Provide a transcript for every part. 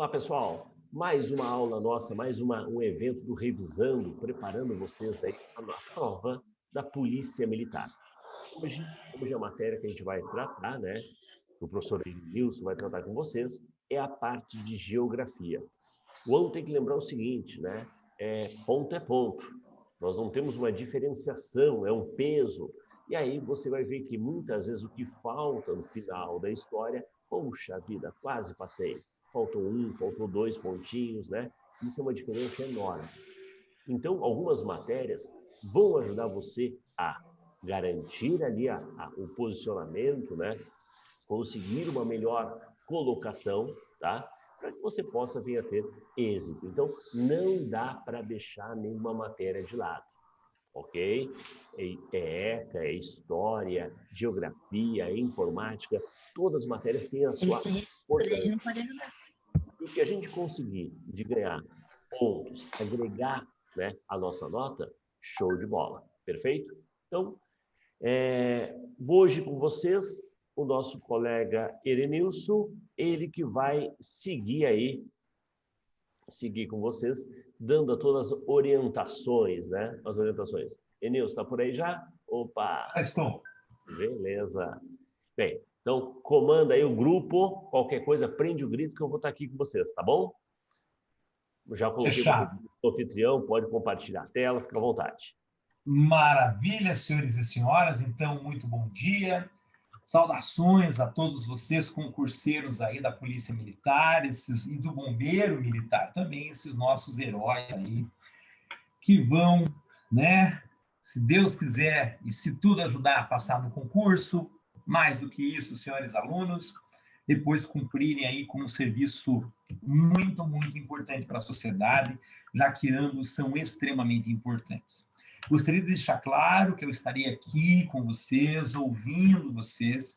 Olá, pessoal. Mais uma aula nossa, um evento do Revisando, preparando vocês aí para a prova da Polícia Militar. Hoje a matéria que a gente vai tratar, né, que o professor Nilson vai tratar com vocês, é a parte de geografia. O aluno tem que lembrar o seguinte, né, ponto é ponto. Nós não temos uma diferenciação, é um peso. E aí você vai ver que muitas vezes o que falta no final da história, poxa vida, quase passei. Faltou 2 pontinhos, né? Isso é uma diferença enorme. Então, algumas matérias vão ajudar você a garantir ali o posicionamento, né? Conseguir uma melhor colocação, tá? Para que você possa vir a ter êxito. Então, não dá para deixar nenhuma matéria de lado, ok? É ECA, é História, Geografia, é Informática, todas as matérias têm a sua importância. E o que a gente conseguir de ganhar pontos, agregar, né, a nossa nota, show de bola, perfeito? Então, hoje com vocês, o nosso colega Erenilson, ele que vai seguir com vocês, dando todas as orientações, né? As orientações. Erenilson, está por aí já? Opa! Estou. Beleza. Bem, então, comanda aí o grupo, qualquer coisa, prende o grito que eu vou estar aqui com vocês, tá bom? Já coloquei você no anfitrião, pode compartilhar a tela, fica à vontade. Maravilha, senhores e senhoras. Então, muito bom dia. Saudações a todos vocês, concurseiros aí da Polícia Militar e do Bombeiro Militar também, esses nossos heróis aí, que vão, né, se Deus quiser e se tudo ajudar a passar no concurso, mais do que isso, senhores alunos, depois cumprirem aí com um serviço muito, muito importante para a sociedade, já que ambos são extremamente importantes. Gostaria de deixar claro que eu estarei aqui com vocês, ouvindo vocês.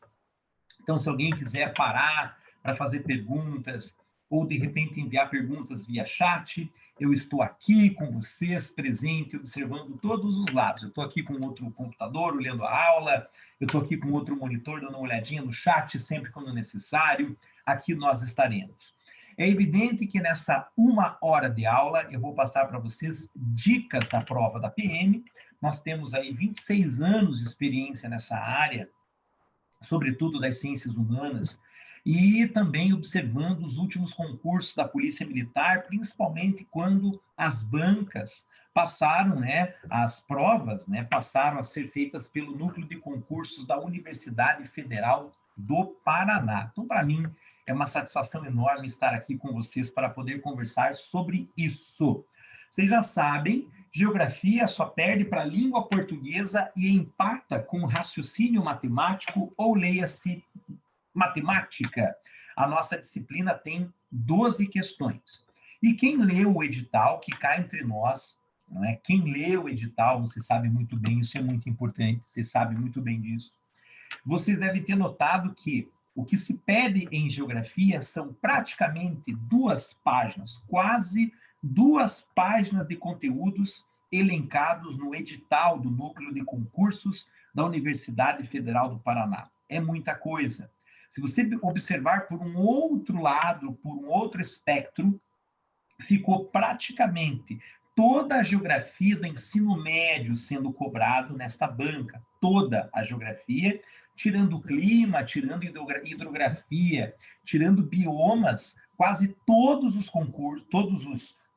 Então, se alguém quiser parar para fazer perguntas, ou de repente enviar perguntas via chat, eu estou aqui com vocês, presente, observando todos os lados. Eu estou aqui com outro computador, olhando a aula, eu estou aqui com outro monitor, dando uma olhadinha no chat, sempre quando necessário. Aqui nós estaremos. É evidente que nessa 1 hora de aula, eu vou passar para vocês dicas da prova da PM. Nós temos aí 26 anos de experiência nessa área, sobretudo das ciências humanas, e também observando os últimos concursos da Polícia Militar, principalmente quando as bancas passaram, né, as provas, né, passaram a ser feitas pelo núcleo de concursos da Universidade Federal do Paraná. Então, para mim, é uma satisfação enorme estar aqui com vocês para poder conversar sobre isso. Vocês já sabem, geografia só perde para a língua portuguesa e empata com o raciocínio matemático, ou leia-se matemática. A nossa disciplina tem 12 questões. E quem leu o edital, que cá entre nós, não é? Quem lê o edital, você sabe muito bem, isso é muito importante, você sabe muito bem disso. Vocês devem ter notado que o que se pede em geografia são praticamente 2 páginas, quase 2 páginas de conteúdos elencados no edital do Núcleo de Concursos da Universidade Federal do Paraná. É muita coisa. Se você observar por um outro lado, por um outro espectro, ficou praticamente toda a geografia do ensino médio sendo cobrado nesta banca. Toda a geografia, tirando o clima, tirando hidrografia, tirando biomas, quase todos os concursos,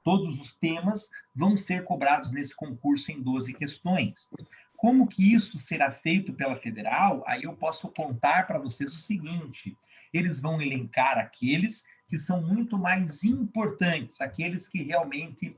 todos os temas vão ser cobrados nesse concurso em 12 questões. Como que isso será feito pela Federal? Aí eu posso contar para vocês o seguinte: eles vão elencar aqueles que são muito mais importantes, aqueles que realmente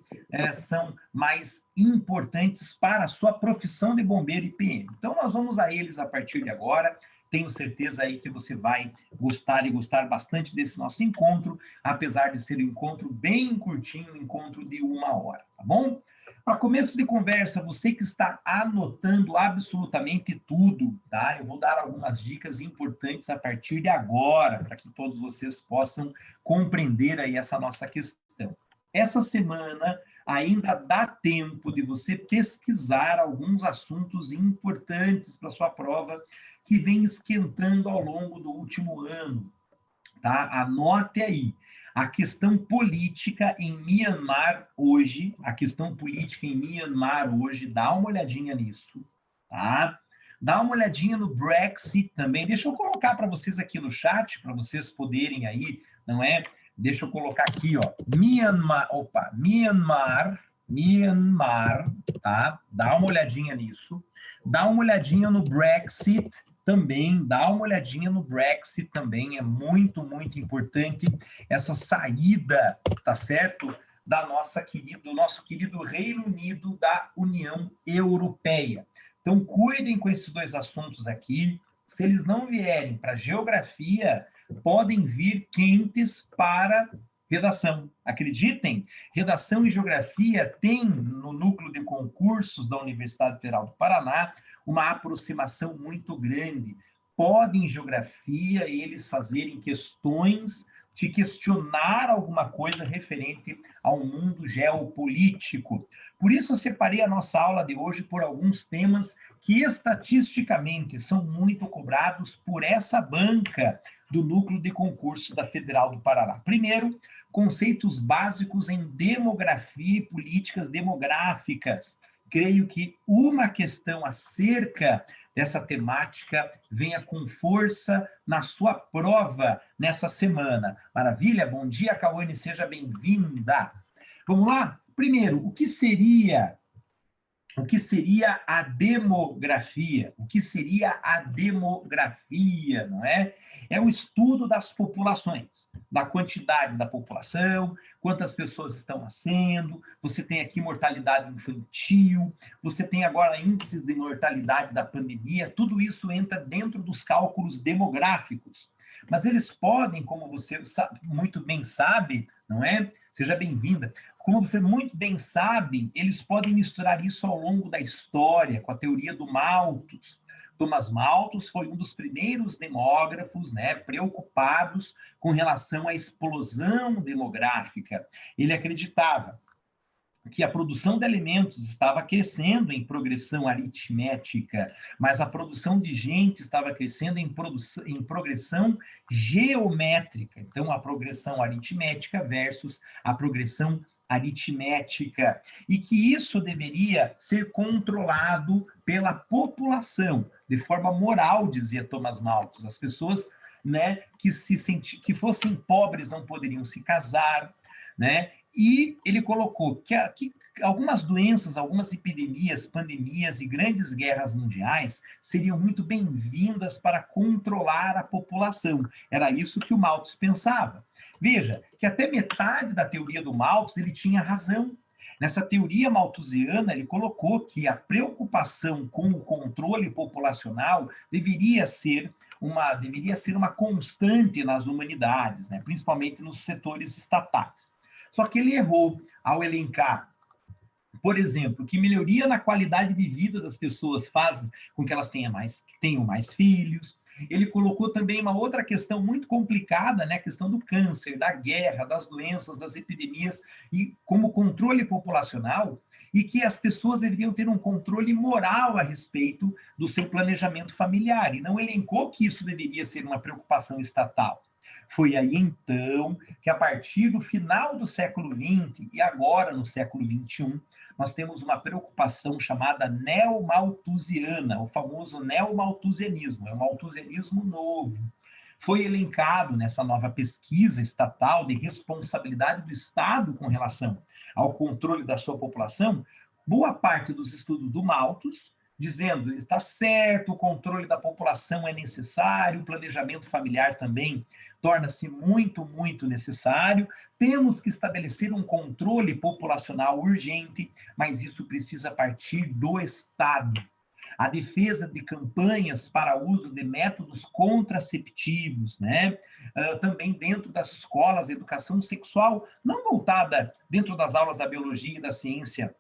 são mais importantes para a sua profissão de bombeiro e PM. Então, nós vamos a eles a partir de agora. Tenho certeza aí que você vai gostar e gostar bastante desse nosso encontro, apesar de ser um encontro bem curtinho, um encontro de 1 hora, tá bom? Para começo de conversa, você que está anotando absolutamente tudo, tá? Eu vou dar algumas dicas importantes a partir de agora, para que todos vocês possam compreender aí essa nossa questão. Essa semana ainda dá tempo de você pesquisar alguns assuntos importantes para sua prova que vem esquentando ao longo do último ano. tá? Anote aí. A questão política em Myanmar hoje, dá uma olhadinha nisso, tá? Dá uma olhadinha no Brexit também. Deixa eu colocar para vocês aqui no chat, para vocês poderem aí, não é? Deixa eu colocar aqui, ó. Myanmar, tá? Dá uma olhadinha nisso. Dá uma olhadinha no Brexit também, é muito, muito importante essa saída, tá certo? Do nosso querido Reino Unido da União Europeia. Então, cuidem com esses dois assuntos aqui. Se eles não vierem para geografia, podem vir quentes para redação. Acreditem, redação e geografia tem no núcleo de concursos da Universidade Federal do Paraná uma aproximação muito grande. Podem, em geografia, eles fazerem questões de questionar alguma coisa referente ao mundo geopolítico. Por isso, eu separei a nossa aula de hoje por alguns temas que, estatisticamente, são muito cobrados por essa banca do Núcleo de Concursos da Federal do Paraná. Primeiro, conceitos básicos em demografia e políticas demográficas. Creio que uma questão acerca dessa temática venha com força na sua prova nessa semana. Maravilha? Bom dia, Cauane, seja bem-vinda. Vamos lá? Primeiro, o que seria a demografia? O que seria a demografia, não é? É o estudo das populações, da quantidade da população, quantas pessoas estão nascendo, você tem aqui mortalidade infantil, você tem agora índices de mortalidade da pandemia, tudo isso entra dentro dos cálculos demográficos. Mas eles podem, como você muito bem sabe, não é? Seja bem-vinda. Como você muito bem sabe, eles podem misturar isso ao longo da história, com a teoria do Malthus. Thomas Malthus foi um dos primeiros demógrafos, né, preocupados com relação à explosão demográfica. Ele acreditava que a produção de alimentos estava crescendo em progressão aritmética, mas a produção de gente estava crescendo em progressão geométrica. Então, a progressão aritmética versus a progressão aritmética, e que isso deveria ser controlado pela população, de forma moral, dizia Thomas Malthus. As pessoas, né, que fossem pobres não poderiam se casar, né? E ele colocou que algumas doenças, algumas epidemias, pandemias e grandes guerras mundiais seriam muito bem-vindas para controlar a população. Era isso que o Malthus pensava. Veja, que até metade da teoria do Malthus ele tinha razão. Nessa teoria malthusiana, ele colocou que a preocupação com o controle populacional deveria ser uma constante nas humanidades, né? Principalmente nos setores estatais. Só que ele errou ao elencar, por exemplo, que melhoria na qualidade de vida das pessoas faz com que elas tenham mais filhos. Ele colocou também uma outra questão muito complicada, né? A questão do câncer, da guerra, das doenças, das epidemias, e como controle populacional, e que as pessoas deveriam ter um controle moral a respeito do seu planejamento familiar, e não elencou que isso deveria ser uma preocupação estatal. Foi aí, então, que a partir do final do século XX e agora no século XXI, nós temos uma preocupação chamada neomalthusiana, o famoso neomalthusianismo, é um malthusianismo novo. Foi elencado nessa nova pesquisa estatal de responsabilidade do Estado com relação ao controle da sua população, boa parte dos estudos do Malthus, dizendo, está certo, o controle da população é necessário, o planejamento familiar também torna-se muito, muito necessário, temos que estabelecer um controle populacional urgente, mas isso precisa partir do Estado. A defesa de campanhas para uso de métodos contraceptivos, né? Também dentro das escolas, educação sexual, não voltada dentro das aulas da biologia e da ciência,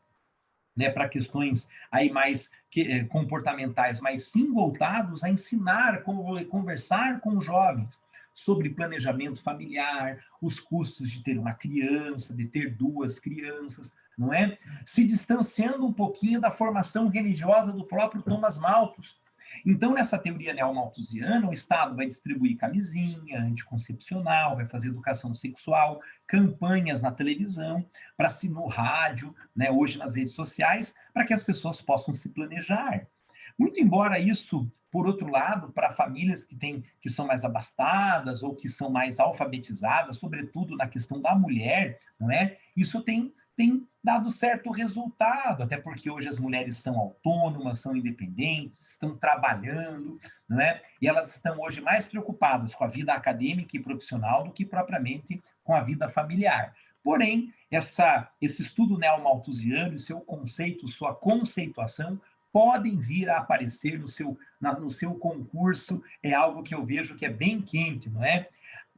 né, para questões aí mais comportamentais, mas sim voltados a ensinar, conversar com os jovens sobre planejamento familiar, os custos de ter uma criança, de ter duas crianças, não é? Se distanciando um pouquinho da formação religiosa do próprio Thomas Malthus. Então, nessa teoria neomalthusiana, o Estado vai distribuir camisinha, anticoncepcional, vai fazer educação sexual, campanhas na televisão, no rádio, né, hoje nas redes sociais, para que as pessoas possam se planejar. Muito embora isso, por outro lado, para famílias que são mais abastadas ou que são mais alfabetizadas, sobretudo na questão da mulher, não é? Isso tem dado certo resultado, até porque hoje as mulheres são autônomas, são independentes, estão trabalhando, não é? E elas estão hoje mais preocupadas com a vida acadêmica e profissional do que propriamente com a vida familiar. Porém, esse estudo neomalthusiano, seu conceito, sua conceituação, podem vir a aparecer no seu concurso, é algo que eu vejo que é bem quente, não é?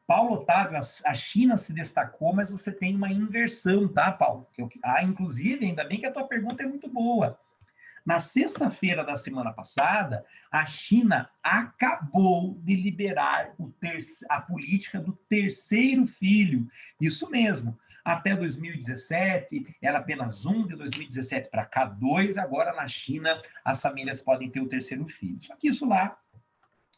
Paulo Otávio, a China se destacou, mas você tem uma inversão, tá, Paulo? Inclusive, ainda bem que a tua pergunta é muito boa. Na sexta-feira da semana passada, a China acabou de liberar a política do terceiro filho. Isso mesmo. Até 2017, era apenas um, de 2017 para cá, dois. Agora, na China, as famílias podem ter o terceiro filho. Só que isso lá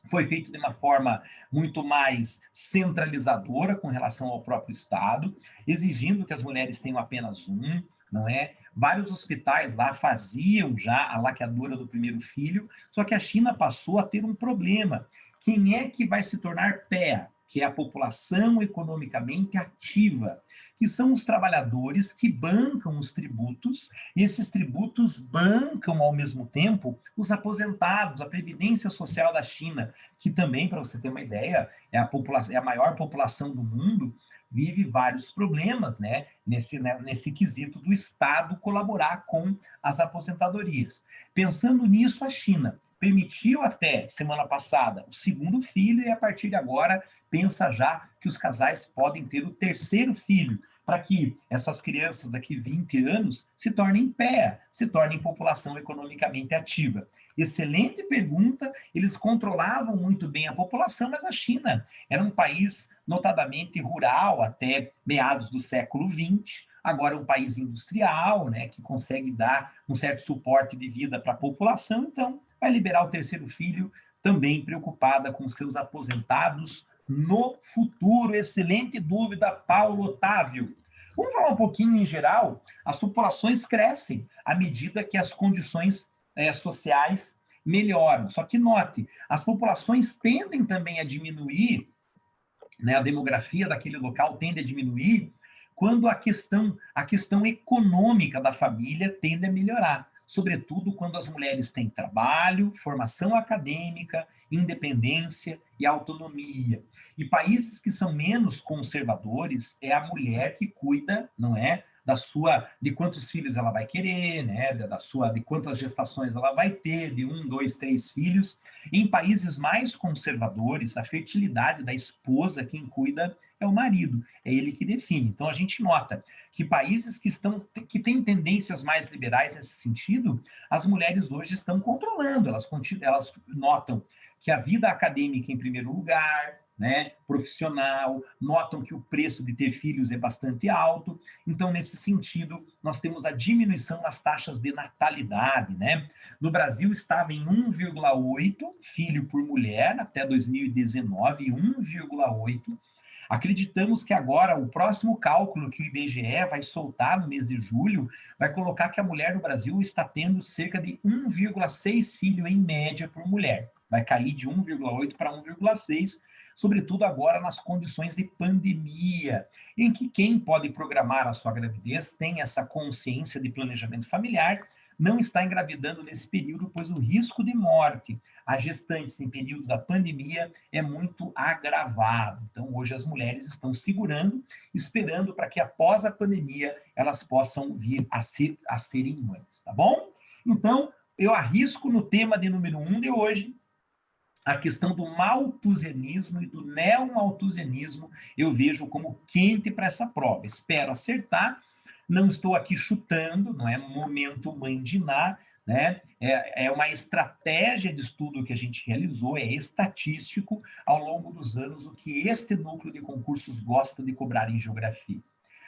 foi feito de uma forma muito mais centralizadora com relação ao próprio Estado, exigindo que as mulheres tenham apenas um, não é? Vários hospitais lá faziam já a laqueadura do primeiro filho, só que a China passou a ter um problema. Quem é que vai se tornar PEA? Que é a população economicamente ativa, que são os trabalhadores que bancam os tributos, e esses tributos bancam, ao mesmo tempo, os aposentados, a Previdência Social da China, que também, para você ter uma ideia, é a maior população do mundo, vive vários problemas, né, nesse quesito do Estado colaborar com as aposentadorias. Pensando nisso, a China permitiu até semana passada o segundo filho e a partir de agora pensa já que os casais podem ter o terceiro filho, para que essas crianças daqui 20 anos se tornem PEA, se tornem população economicamente ativa. Excelente pergunta, eles controlavam muito bem a população, mas a China era um país notadamente rural até meados do século XX, agora é um país industrial, né, que consegue dar um certo suporte de vida para a população, então vai liberar o terceiro filho, também preocupada com seus aposentados no futuro. Excelente dúvida, Paulo Otávio. Vamos falar um pouquinho em geral. As populações crescem à medida que as condições sociais melhoram. Só que note, as populações tendem também a diminuir, né, a demografia daquele local tende a diminuir quando a questão econômica da família tende a melhorar, sobretudo quando as mulheres têm trabalho, formação acadêmica, independência e autonomia. E países que são menos conservadores, é a mulher que cuida, não é, de quantos filhos ela vai querer, né, de quantas gestações ela vai ter, de 1, 2, 3 filhos. Em países mais conservadores, a fertilidade da esposa, quem cuida é o marido, é ele que define. Então a gente nota que países que têm tendências mais liberais nesse sentido, as mulheres hoje estão controlando, elas notam que a vida acadêmica em primeiro lugar, né, profissional, notam que o preço de ter filhos é bastante alto. Então, nesse sentido, nós temos a diminuição nas taxas de natalidade, né? No Brasil estava em 1,8 filho por mulher até 2019, 1,8. Acreditamos que agora o próximo cálculo que o IBGE vai soltar no mês de julho vai colocar que a mulher no Brasil está tendo cerca de 1,6 filho em média por mulher. Vai cair de 1,8 para 1,6, sobretudo agora nas condições de pandemia, em que quem pode programar a sua gravidez tem essa consciência de planejamento familiar, não está engravidando nesse período, pois o risco de morte a gestantes em período da pandemia é muito agravado. Então, hoje as mulheres estão segurando, esperando para que após a pandemia elas possam vir a serem mães, tá bom? Então, eu arrisco no tema de número 1 de hoje, a questão do malthusianismo e do neomalthusianismo eu vejo como quente para essa prova. Espero acertar. Não estou aqui chutando, não é momento mãe de Ná, né? É uma estratégia de estudo que a gente realizou, é estatístico ao longo dos anos o que este núcleo de concursos gosta de cobrar em geografia.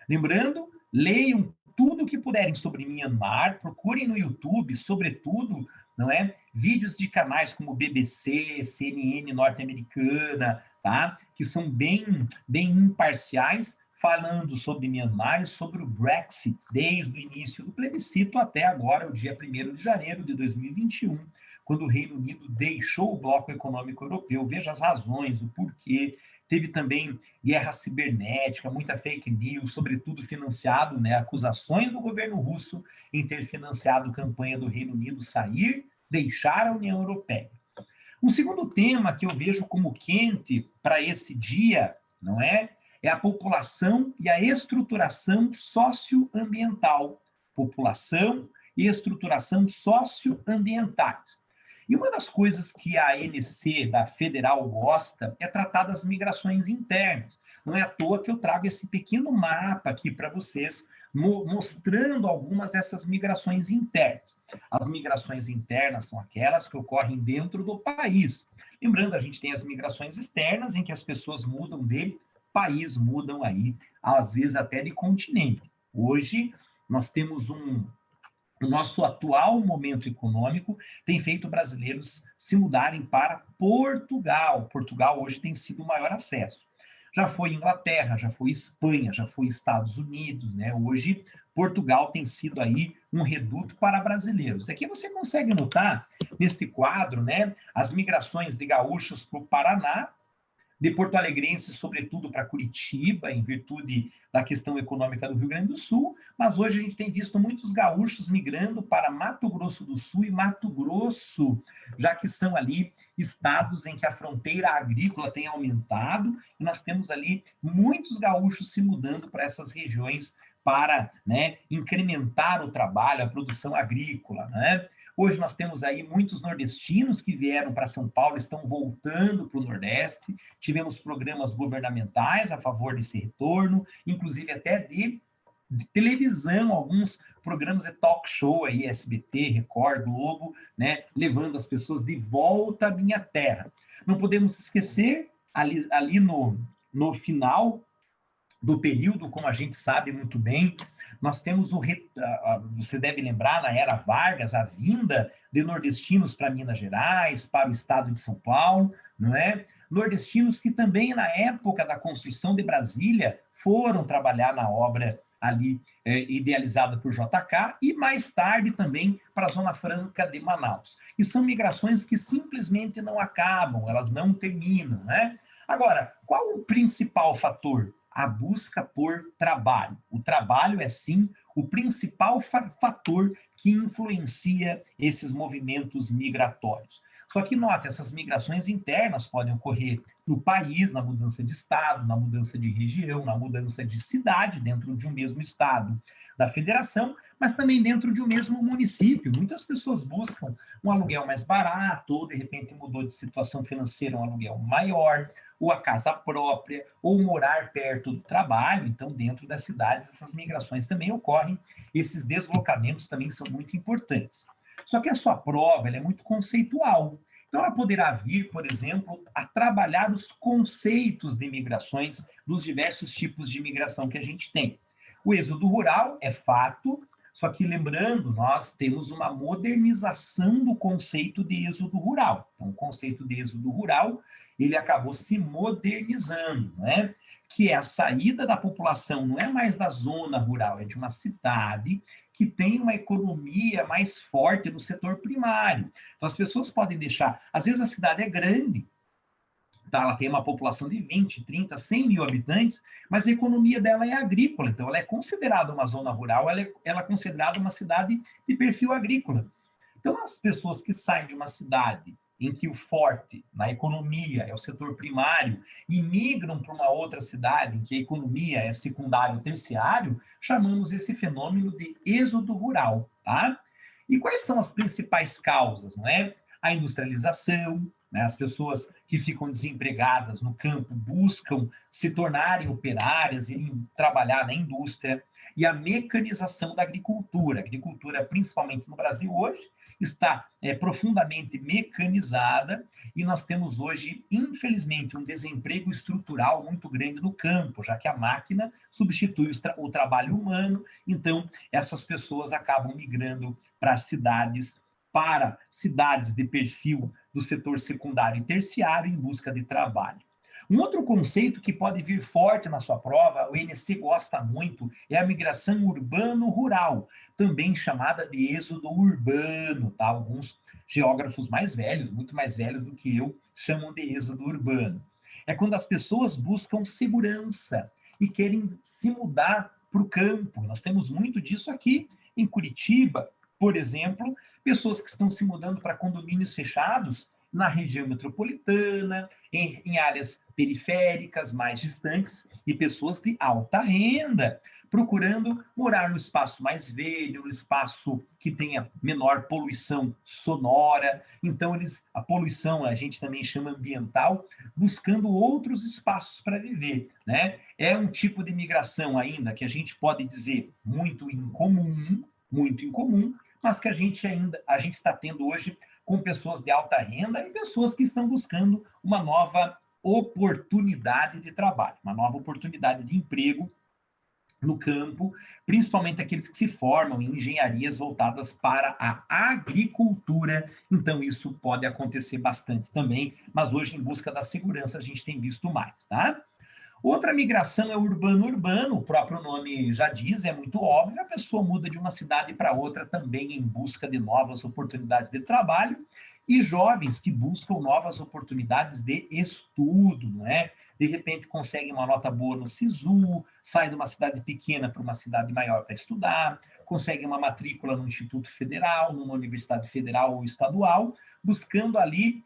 Lembrando, leiam tudo o que puderem sobre Myanmar, procurem no YouTube, sobretudo, não é? vídeos de canais como BBC, CNN norte-americana, tá? Que são bem imparciais, falando sobre Myanmar e sobre o Brexit, desde o início do plebiscito até agora, o dia 1º de janeiro de 2021, quando o Reino Unido deixou o bloco econômico europeu. Veja as razões, o porquê. Teve também guerra cibernética, muita fake news, sobretudo financiado, né, acusações do governo russo em ter financiado a campanha do Reino Unido sair, deixar a União Europeia. Um segundo tema que eu vejo como quente para esse dia, não é? É a população e a estruturação socioambiental. População e estruturação socioambientais. E uma das coisas que a ANC da Federal gosta é tratar das migrações internas. Não é à toa que eu trago esse pequeno mapa aqui para vocês, mostrando algumas dessas migrações internas. As migrações internas são aquelas que ocorrem dentro do país. Lembrando, a gente tem as migrações externas, em que as pessoas mudam de país, mudam aí, às vezes até de continente. Hoje, nós temos o nosso atual momento econômico tem feito brasileiros se mudarem para Portugal. Portugal hoje tem sido o maior acesso. Já foi Inglaterra, já foi Espanha, já foi Estados Unidos, né? Hoje, Portugal tem sido aí um reduto para brasileiros. Aqui você consegue notar, neste quadro, né, as migrações de gaúchos para o Paraná, de porto-alegrenses, sobretudo para Curitiba, em virtude da questão econômica do Rio Grande do Sul, mas hoje a gente tem visto muitos gaúchos migrando para Mato Grosso do Sul e Mato Grosso, já que são ali estados em que a fronteira agrícola tem aumentado, e nós temos ali muitos gaúchos se mudando para essas regiões para, né, incrementar o trabalho, a produção agrícola, né? Hoje nós temos aí muitos nordestinos que vieram para São Paulo, estão voltando para o Nordeste. Tivemos programas governamentais a favor desse retorno, inclusive até de televisão, alguns programas de talk show aí, SBT, Record, Globo, né, levando as pessoas de volta à minha terra. Não podemos esquecer, ali no final do período, como a gente sabe muito bem, nós temos você deve lembrar, na era Vargas, a vinda de nordestinos para Minas Gerais, para o estado de São Paulo, não é? Nordestinos que também, na época da construção de Brasília, foram trabalhar na obra ali idealizada por JK, e mais tarde também para a Zona Franca de Manaus. E são migrações que simplesmente não acabam, elas não terminam, né? Agora, qual o principal fator? A busca por trabalho. O trabalho é, sim, o principal fator que influencia esses movimentos migratórios. Só que, note, essas migrações internas podem ocorrer no país, na mudança de estado, na mudança de região, na mudança de cidade, dentro de um mesmo estado da federação, mas também dentro de um mesmo município. Muitas pessoas buscam um aluguel mais barato, ou de repente mudou de situação financeira, um aluguel maior, ou a casa própria, ou morar perto do trabalho. Então, dentro da cidade, essas migrações também ocorrem, esses deslocamentos também são muito importantes. Só que a sua prova ela é muito conceitual. Então, ela poderá vir, por exemplo, a trabalhar os conceitos de migrações dos diversos tipos de migração que a gente tem. O êxodo rural é fato, só que, lembrando, nós temos uma modernização do conceito de êxodo rural. Então, o conceito de êxodo rural, ele acabou se modernizando, né? Que é a saída da população, não é mais da zona rural, é de uma cidade que tem uma economia mais forte no setor primário. Então, as pessoas podem deixar... Às vezes, a cidade é grande, tá? Ela tem uma população de 20, 30, 100 mil habitantes, mas a economia dela é agrícola, então ela é considerada uma zona rural, ela é considerada uma cidade de perfil agrícola. Então, as pessoas que saem de uma cidade em que o forte na economia é o setor primário e migram para uma outra cidade em que a economia é secundário, terciário, chamamos esse fenômeno de êxodo rural, tá? E quais são as principais causas, não é? A industrialização, né? As pessoas que ficam desempregadas no campo buscam se tornarem operárias e trabalhar na indústria, e a mecanização da agricultura. A agricultura, principalmente no Brasil hoje, está profundamente mecanizada, e nós temos hoje, infelizmente, um desemprego estrutural muito grande no campo, já que a máquina substitui o trabalho humano. Então, essas pessoas acabam migrando para as cidades para cidades de perfil do setor secundário e terciário em busca de trabalho. Um outro conceito que pode vir forte na sua prova, o INC gosta muito, é a migração urbano-rural, também chamada de êxodo urbano, tá? Alguns geógrafos mais velhos, muito mais velhos do que eu, chamam de êxodo urbano. É quando as pessoas buscam segurança e querem se mudar para o campo. Nós temos muito disso aqui em Curitiba, por exemplo, pessoas que estão se mudando para condomínios fechados na região metropolitana, em áreas periféricas, mais distantes, e pessoas de alta renda, procurando morar no espaço mais verde, no espaço que tenha menor poluição sonora. Então, a poluição a gente também chama ambiental, buscando outros espaços para viver, né? É um tipo de migração ainda que a gente pode dizer muito incomum, mas que a gente está tendo hoje com pessoas de alta renda e pessoas que estão buscando uma nova oportunidade de trabalho, uma nova oportunidade de emprego no campo, principalmente aqueles que se formam em engenharias voltadas para a agricultura. Então, isso pode acontecer bastante também, mas hoje, em busca da segurança, a gente tem visto mais, tá? Outra migração é urbano-urbano, o próprio nome já diz, é muito óbvio, a pessoa muda de uma cidade para outra também em busca de novas oportunidades de trabalho, e jovens que buscam novas oportunidades de estudo, não é? De repente conseguem uma nota boa no SISU, saem de uma cidade pequena para uma cidade maior para estudar, conseguem uma matrícula no Instituto Federal, numa universidade federal ou estadual, buscando ali,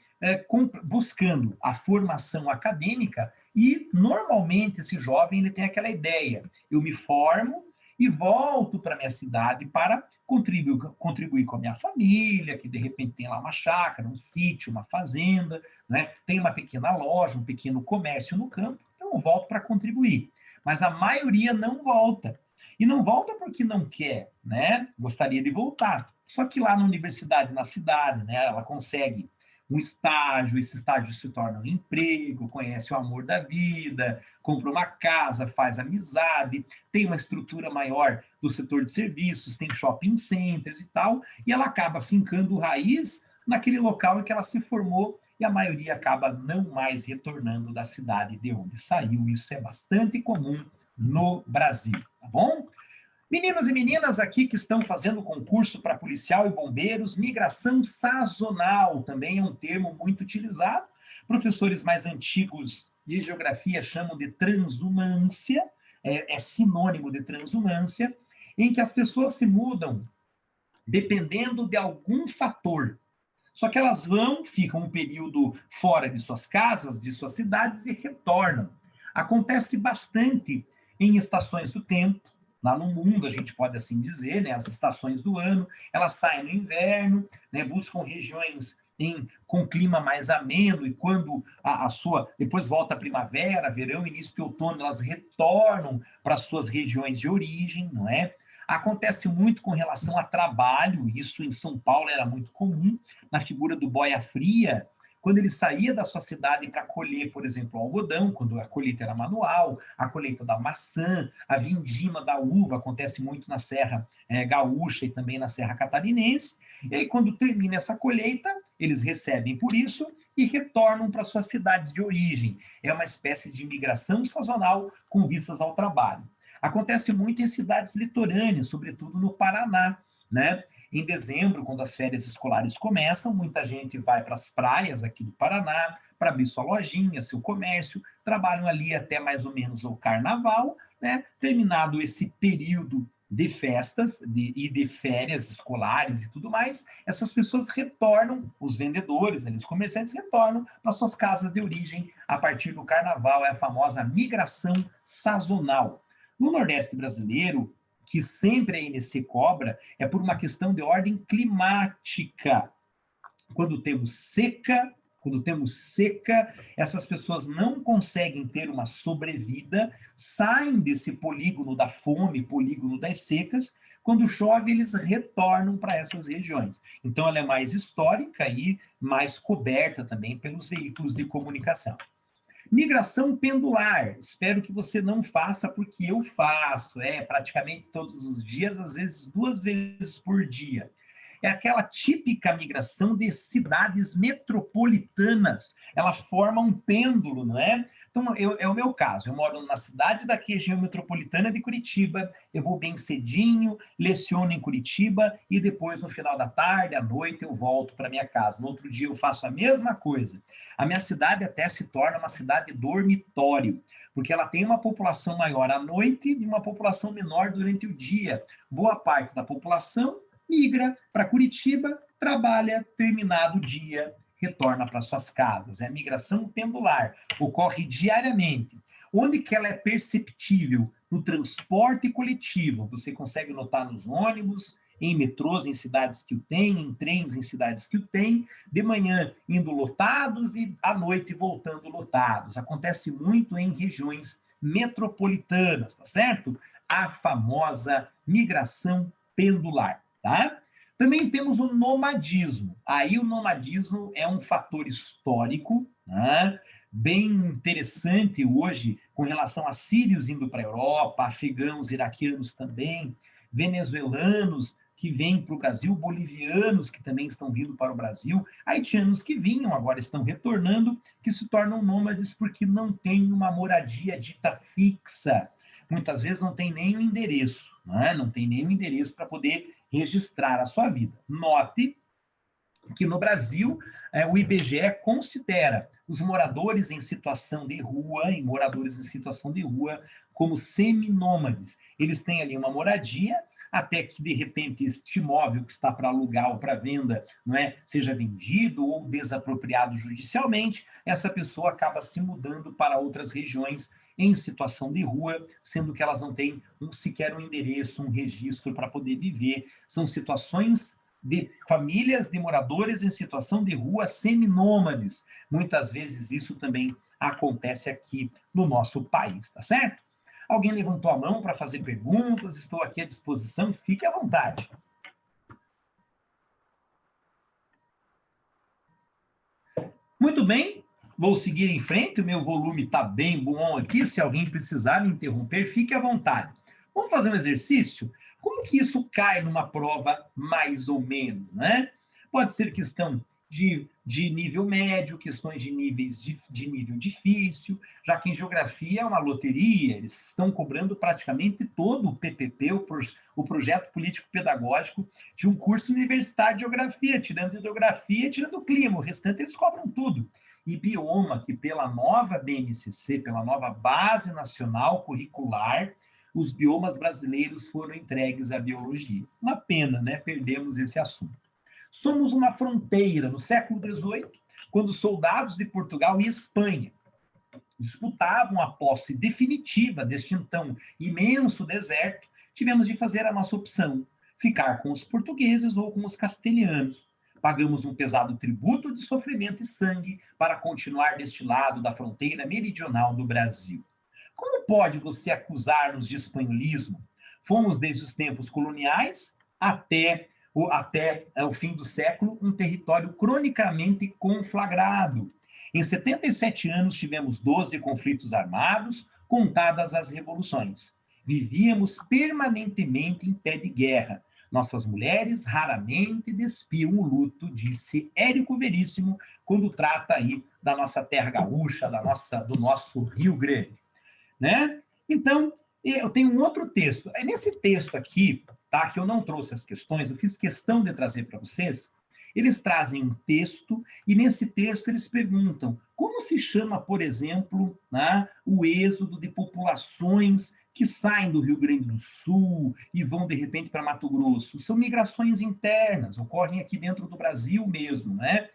buscando a formação acadêmica. E, normalmente, esse jovem ele tem aquela ideia: eu me formo e volto para minha cidade para contribuir com a minha família, que de repente tem lá uma chácara, um sítio, uma fazenda, né? Tem uma pequena loja, um pequeno comércio no campo, então eu volto para contribuir. Mas a maioria não volta. E não volta porque não quer, né? Gostaria de voltar. Só que lá na universidade, na cidade, né, ela consegue um estágio, esse estágio se torna um emprego, conhece o amor da vida, compra uma casa, faz amizade, tem uma estrutura maior do setor de serviços, tem shopping centers e tal, e ela acaba fincando raiz naquele local em que ela se formou, e a maioria acaba não mais retornando da cidade de onde saiu. Isso é bastante comum no Brasil, tá bom? Meninos e meninas aqui que estão fazendo concurso para policial e bombeiros, migração sazonal também é um termo muito utilizado. Professores mais antigos de geografia chamam de transumância, é sinônimo de transumância, em que as pessoas se mudam dependendo de algum fator. Só que elas ficam um período fora de suas casas, de suas cidades e retornam. Acontece bastante em estações do tempo. Lá no mundo, a gente pode assim dizer, né, as estações do ano, elas saem no inverno, né, buscam regiões com clima mais ameno, e quando depois volta a primavera, verão, início de outono, elas retornam para suas regiões de origem, não é? Acontece muito com relação a trabalho, isso em São Paulo era muito comum, na figura do boia fria, quando ele saía da sua cidade para colher, por exemplo, o algodão, quando a colheita era manual, a colheita da maçã, a vindima da uva, acontece muito na Serra Gaúcha e também na Serra Catarinense. E aí, quando termina essa colheita, eles recebem por isso e retornam para suas cidades de origem. É uma espécie de imigração sazonal com vistas ao trabalho. Acontece muito em cidades litorâneas, sobretudo no Paraná, né? Em dezembro, quando as férias escolares começam, muita gente vai para as praias aqui do Paraná para abrir sua lojinha, seu comércio, trabalham ali até mais ou menos o carnaval, né? Terminado esse período de festas e de férias escolares e tudo mais, essas pessoas retornam, os vendedores, os comerciantes retornam para suas casas de origem a partir do carnaval, é a famosa migração sazonal. No Nordeste brasileiro, que sempre a INC cobra, é por uma questão de ordem climática. Quando temos seca, essas pessoas não conseguem ter uma sobrevida, saem desse polígono da fome, polígono das secas. Quando chove, eles retornam para essas regiões. Então, ela é mais histórica e mais coberta também pelos veículos de comunicação. Migração pendular, espero que você não faça, porque eu faço, praticamente todos os dias, às vezes 2 vezes por dia. é aquela típica migração de cidades metropolitanas. Ela forma um pêndulo, não é? Então, é o meu caso. Eu moro numa cidade da região metropolitana de Curitiba, eu vou bem cedinho, leciono em Curitiba e depois, no final da tarde, à noite, eu volto para minha casa. No outro dia, eu faço a mesma coisa. A minha cidade até se torna uma cidade dormitório, porque ela tem uma população maior à noite e uma população menor durante o dia. Boa parte da população migra para Curitiba, trabalha, terminado o dia, retorna para suas casas. É a migração pendular, ocorre diariamente. Onde que ela é perceptível? No transporte coletivo. Você consegue notar nos ônibus, em metrôs em cidades que o têm, em trens em cidades que o têm, de manhã indo lotados e à noite voltando lotados. Acontece muito em regiões metropolitanas, tá certo? A famosa migração pendular, tá? Também temos o nomadismo. Aí o nomadismo é um fator histórico, né? Bem interessante hoje com relação a sírios indo para a Europa, afegãos, iraquianos também, venezuelanos que vêm para o Brasil, bolivianos que também estão vindo para o Brasil, haitianos que vinham, agora estão retornando, que se tornam nômades porque não têm uma moradia dita fixa. Muitas vezes não tem nem o endereço, né? Não tem nem o endereço para poder registrar a sua vida. Note que no Brasil, o IBGE considera os moradores em situação de rua, e moradores em situação de rua, como seminômades. Eles têm ali uma moradia, até que, de repente, este imóvel que está para alugar ou para venda, não é, seja vendido ou desapropriado judicialmente, essa pessoa acaba se mudando para outras regiões em situação de rua, sendo que elas não têm sequer um endereço, um registro para poder viver. São situações de famílias de moradores em situação de rua seminômades. Muitas vezes isso também acontece aqui no nosso país, tá certo? Alguém levantou a mão para fazer perguntas? Estou aqui à disposição, fique à vontade. Muito bem, vou seguir em frente, o meu volume está bem bom aqui, se alguém precisar me interromper, fique à vontade. Vamos fazer um exercício? Como que isso cai numa prova mais ou menos, né? Pode ser questão de nível médio, questões de nível difícil, já que em geografia é uma loteria, eles estão cobrando praticamente todo o PPP, o projeto político-pedagógico, de um curso universitário de geografia, tirando hidrografia e tirando clima, o restante eles cobram tudo. E bioma, que pela nova BNCC, pela nova Base Nacional Curricular, os biomas brasileiros foram entregues à biologia. Uma pena, né? Perdemos esse assunto. Somos uma fronteira no século XVIII, quando soldados de Portugal e Espanha disputavam a posse definitiva deste então imenso deserto, tivemos de fazer a nossa opção, ficar com os portugueses ou com os castelhanos. Pagamos um pesado tributo de sofrimento e sangue para continuar deste lado da fronteira meridional do Brasil. Como pode você acusar-nos de espanholismo? Fomos, desde os tempos coloniais até o fim do século, um território cronicamente conflagrado. Em 77 anos, tivemos 12 conflitos armados, contadas as revoluções. Vivíamos permanentemente em pé de guerra. Nossas mulheres raramente despiam o luto, disse Érico Veríssimo, quando trata aí da nossa terra gaúcha, do nosso Rio Grande. Né? Então, eu tenho um outro texto. Nesse texto aqui, tá, que eu não trouxe as questões, eu fiz questão de trazer para vocês. Eles trazem um texto e nesse texto eles perguntam como se chama, por exemplo, né, o êxodo de populações que saem do Rio Grande do Sul e vão, de repente, para Mato Grosso. São migrações internas, ocorrem aqui dentro do Brasil mesmo, né?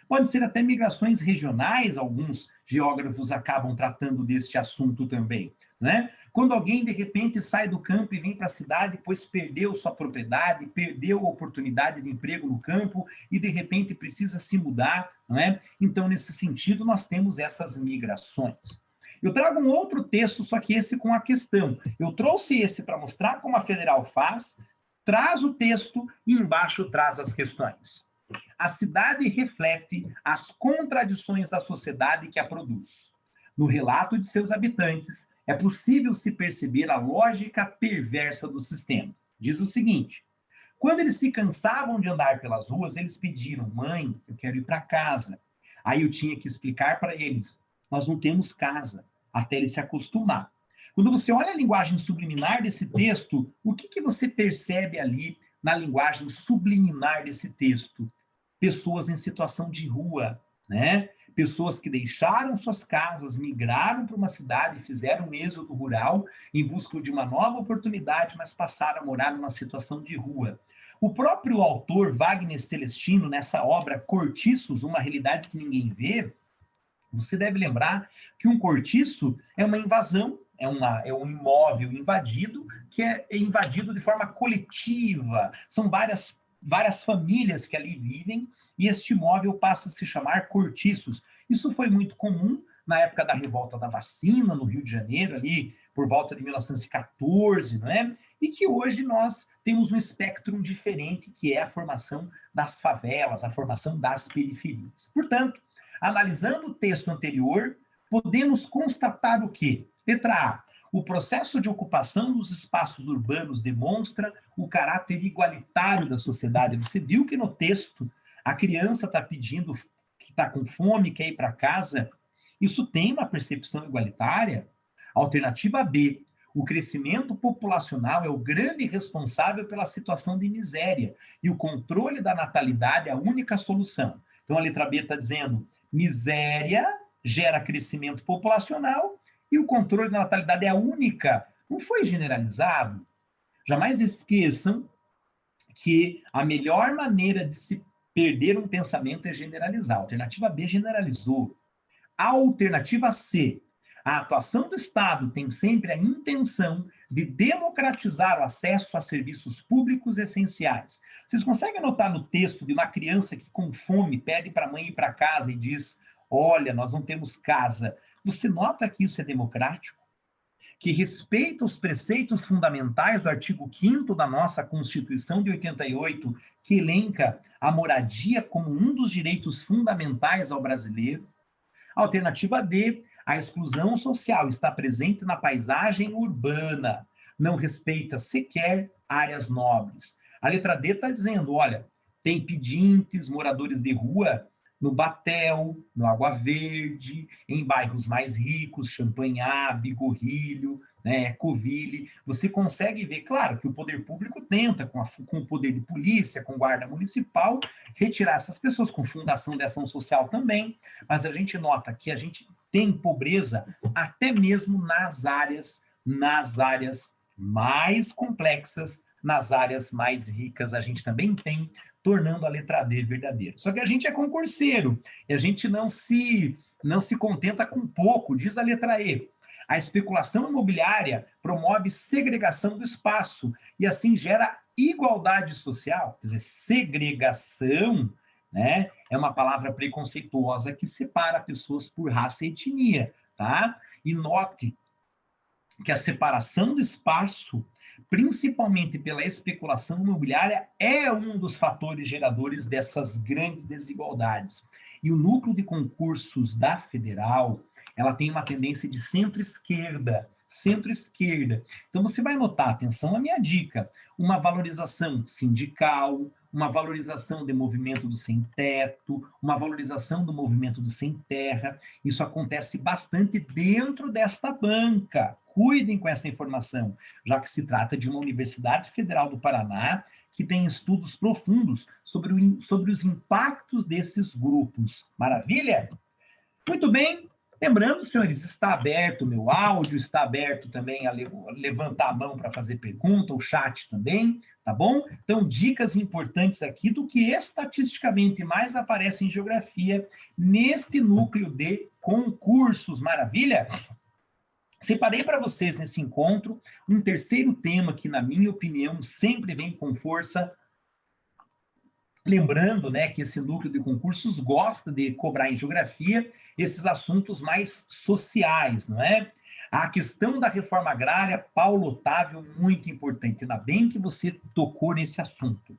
Pode ser até migrações regionais, alguns geógrafos acabam tratando deste assunto também, né? Quando alguém, de repente, sai do campo e vem para a cidade, pois perdeu sua propriedade, perdeu a oportunidade de emprego no campo e, de repente, precisa se mudar, não é? Então, nesse sentido, nós temos essas migrações. Eu trago um outro texto, só que esse com a questão. Eu trouxe esse para mostrar como a Federal faz, traz o texto e embaixo traz as questões. A cidade reflete as contradições da sociedade que a produz. No relato de seus habitantes, é possível se perceber a lógica perversa do sistema. Diz o seguinte: Quando eles se cansavam de andar pelas ruas, eles pediram: mãe, eu quero ir para casa. Aí eu tinha que explicar para eles: nós não temos casa, até eles se acostumar. Quando você olha a linguagem subliminar desse texto, o que você percebe ali na linguagem subliminar desse texto? Pessoas em situação de rua, né? Pessoas que deixaram suas casas, migraram para uma cidade, fizeram um êxodo rural em busca de uma nova oportunidade, mas passaram a morar numa situação de rua. O próprio autor Wagner Celestino, nessa obra Cortiços, uma realidade que ninguém vê, você deve lembrar que um cortiço é uma invasão, é um imóvel invadido, que é invadido de forma coletiva. São várias famílias que ali vivem, e este imóvel passa a se chamar cortiços. Isso foi muito comum na época da revolta da vacina, no Rio de Janeiro, ali por volta de 1914, não é? E que hoje nós temos um espectro diferente, que é a formação das favelas, a formação das periferias. Portanto, analisando o texto anterior, podemos constatar o quê? Letra A. O processo de ocupação dos espaços urbanos demonstra o caráter igualitário da sociedade. Você viu que no texto a criança está pedindo, que está com fome, quer ir para casa. Isso tem uma percepção igualitária? Alternativa B. O crescimento populacional é o grande responsável pela situação de miséria e o controle da natalidade é a única solução. Então a letra B está dizendo: miséria gera crescimento populacional e o controle da natalidade é a única. Não foi generalizado. Jamais esqueçam que a melhor maneira de se perder um pensamento é generalizar. A alternativa B generalizou. A alternativa C. A atuação do Estado tem sempre a intenção de democratizar o acesso a serviços públicos essenciais. Vocês conseguem notar no texto de uma criança que com fome pede para a mãe ir para casa e diz: olha, nós não temos casa. Você nota que isso é democrático? Que respeita os preceitos fundamentais do artigo 5º da nossa Constituição de 88, que elenca a moradia como um dos direitos fundamentais ao brasileiro? Alternativa D. A exclusão social está presente na paisagem urbana, não respeita sequer áreas nobres. A letra D está dizendo: olha, tem pedintes, moradores de rua no Batel, no Água Verde, em bairros mais ricos, Champanhar, Bigorrilho, né, Coville. Você consegue ver, claro, que o poder público tenta, com o poder de polícia, com guarda municipal, retirar essas pessoas, com fundação de ação social também, mas a gente nota que a gente tem pobreza até mesmo nas áreas mais complexas, nas áreas mais ricas, a gente também tem, tornando a letra D verdadeira. Só que a gente é concurseiro, e a gente não se contenta com pouco, diz a letra E. A especulação imobiliária promove segregação do espaço e assim gera igualdade social. Quer dizer, segregação, né, é uma palavra preconceituosa que separa pessoas por raça e etnia, tá? E note que a separação do espaço, principalmente pela especulação imobiliária, é um dos fatores geradores dessas grandes desigualdades. E o núcleo de concursos da Federal, ela tem uma tendência de centro-esquerda. Então, você vai notar, atenção à minha dica, uma valorização sindical, uma valorização do movimento do sem-teto, uma valorização do movimento do sem-terra. Isso acontece bastante dentro desta banca. Cuidem com essa informação, já que se trata de uma Universidade Federal do Paraná que tem estudos profundos sobre os impactos desses grupos. Maravilha? Muito bem. Lembrando, senhores, está aberto o meu áudio, está aberto também a levantar a mão para fazer pergunta, o chat também, tá bom? Então, dicas importantes aqui do que estatisticamente mais aparece em geografia neste núcleo de concursos. Maravilha? Separei para vocês nesse encontro um terceiro tema que, na minha opinião, sempre vem com força. Lembrando, né, que esse núcleo de concursos gosta de cobrar em geografia esses assuntos mais sociais, não é? A questão da reforma agrária, Paulo Otávio, muito importante. Ainda bem que você tocou nesse assunto.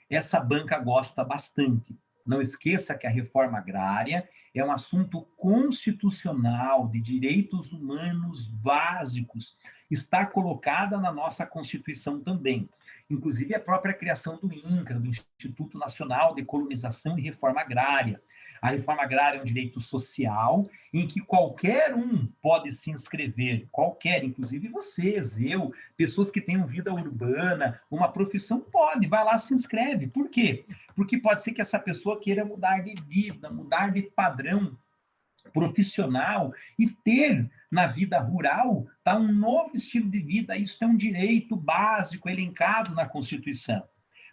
Essa banca gosta bastante. Não esqueça que a reforma agrária é um assunto constitucional de direitos humanos básicos. Está colocada na nossa Constituição também. Inclusive a própria criação do INCRA, do Instituto Nacional de Colonização e Reforma Agrária. A reforma agrária é um direito social em que qualquer um pode se inscrever, qualquer, inclusive vocês, eu, pessoas que tenham vida urbana, uma profissão, pode, vai lá, se inscreve. Por quê? Porque pode ser que essa pessoa queira mudar de vida, mudar de padrão profissional e ter na vida rural um novo estilo de vida. Isso é um direito básico elencado na Constituição.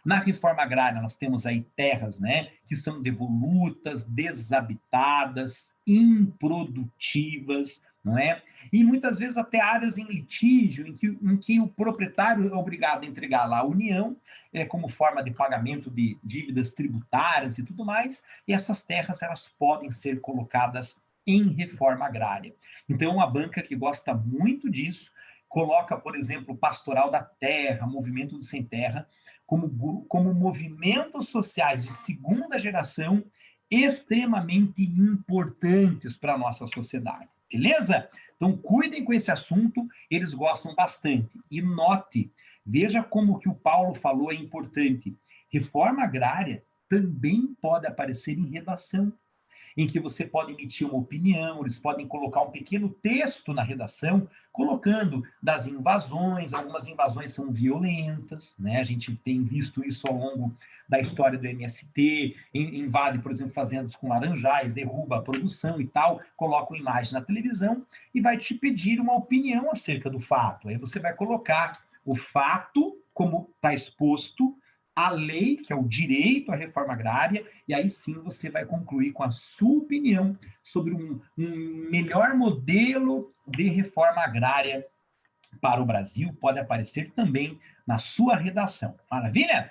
Na reforma agrária, nós temos aí terras, né, que são devolutas, desabitadas, improdutivas, não é? E muitas vezes até áreas em litígio, em que o proprietário é obrigado a entregar lá à União, como forma de pagamento de dívidas tributárias e tudo mais, e essas terras elas podem ser colocadas em reforma agrária. Então, a banca que gosta muito disso, coloca, por exemplo, o Pastoral da Terra, Movimento do Sem Terra, como movimentos sociais de segunda geração extremamente importantes para a nossa sociedade. Beleza? Então, cuidem com esse assunto, eles gostam bastante. E note, veja como que o Paulo falou é importante. Reforma agrária também pode aparecer em redação, em que você pode emitir uma opinião, eles podem colocar um pequeno texto na redação, colocando das invasões, algumas invasões são violentas, né? A gente tem visto isso ao longo da história do MST, invade, por exemplo, fazendas com laranjais, derruba a produção e tal, coloca uma imagem na televisão e vai te pedir uma opinião acerca do fato. Aí você vai colocar o fato, como está exposto, a lei, que é o direito à reforma agrária, e aí sim você vai concluir com a sua opinião sobre um melhor modelo de reforma agrária para o Brasil, pode aparecer também na sua redação. Maravilha?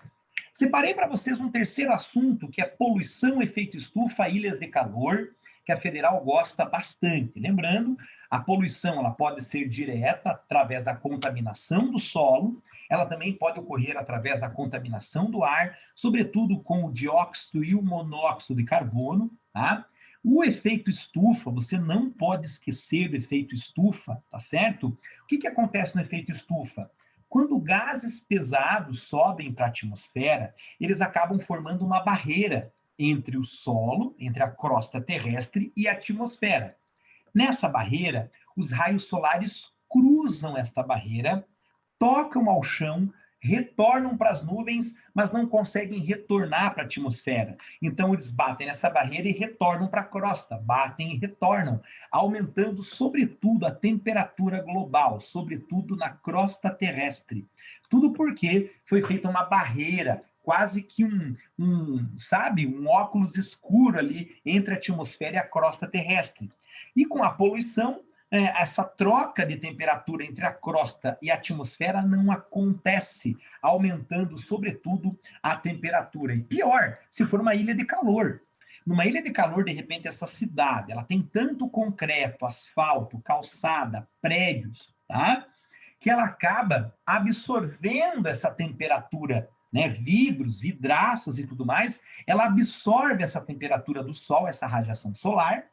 Separei para vocês um terceiro assunto, que é poluição, efeito estufa, ilhas de calor, que a Federal gosta bastante. Lembrando, a poluição ela pode ser direta através da contaminação do solo, ela também pode ocorrer através da contaminação do ar, sobretudo com o dióxido e o monóxido de carbono, tá? O efeito estufa, você não pode esquecer do efeito estufa, tá certo? O que acontece no efeito estufa? Quando gases pesados sobem para a atmosfera, eles acabam formando uma barreira entre o solo, entre a crosta terrestre e a atmosfera. Nessa barreira, os raios solares cruzam esta barreira, tocam ao chão, retornam para as nuvens, mas não conseguem retornar para a atmosfera. Então, eles batem nessa barreira e retornam para a crosta, batem e retornam, aumentando, sobretudo, a temperatura global, sobretudo na crosta terrestre. Tudo porque foi feita uma barreira, quase que um óculos escuro ali entre a atmosfera e a crosta terrestre. E com a poluição, essa troca de temperatura entre a crosta e a atmosfera não acontece, aumentando, sobretudo, a temperatura. E pior, se for uma ilha de calor. Numa ilha de calor, de repente, essa cidade, ela tem tanto concreto, asfalto, calçada, prédios, tá? Que ela acaba absorvendo essa temperatura, né? Vidros, vidraças e tudo mais, ela absorve essa temperatura do sol, essa radiação solar,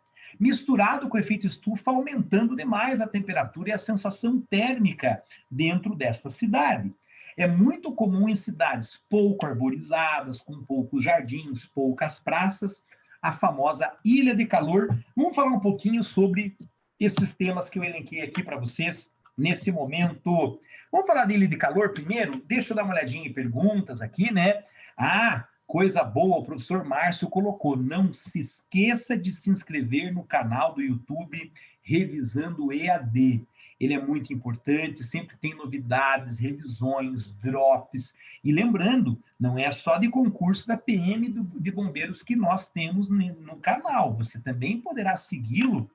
misturado com o efeito estufa, aumentando demais a temperatura e a sensação térmica dentro desta cidade. É muito comum em cidades pouco arborizadas, com poucos jardins, poucas praças, a famosa ilha de calor. Vamos falar um pouquinho sobre esses temas que eu elenquei aqui para vocês nesse momento. Vamos falar de ilha de calor primeiro? Deixa eu dar uma olhadinha em perguntas aqui, né? Coisa boa, o professor Márcio colocou, não se esqueça de se inscrever no canal do YouTube Revisando EAD. Ele é muito importante, sempre tem novidades, revisões, drops. E lembrando, não é só de concurso da PM de bombeiros que nós temos no canal, você também poderá segui-lo,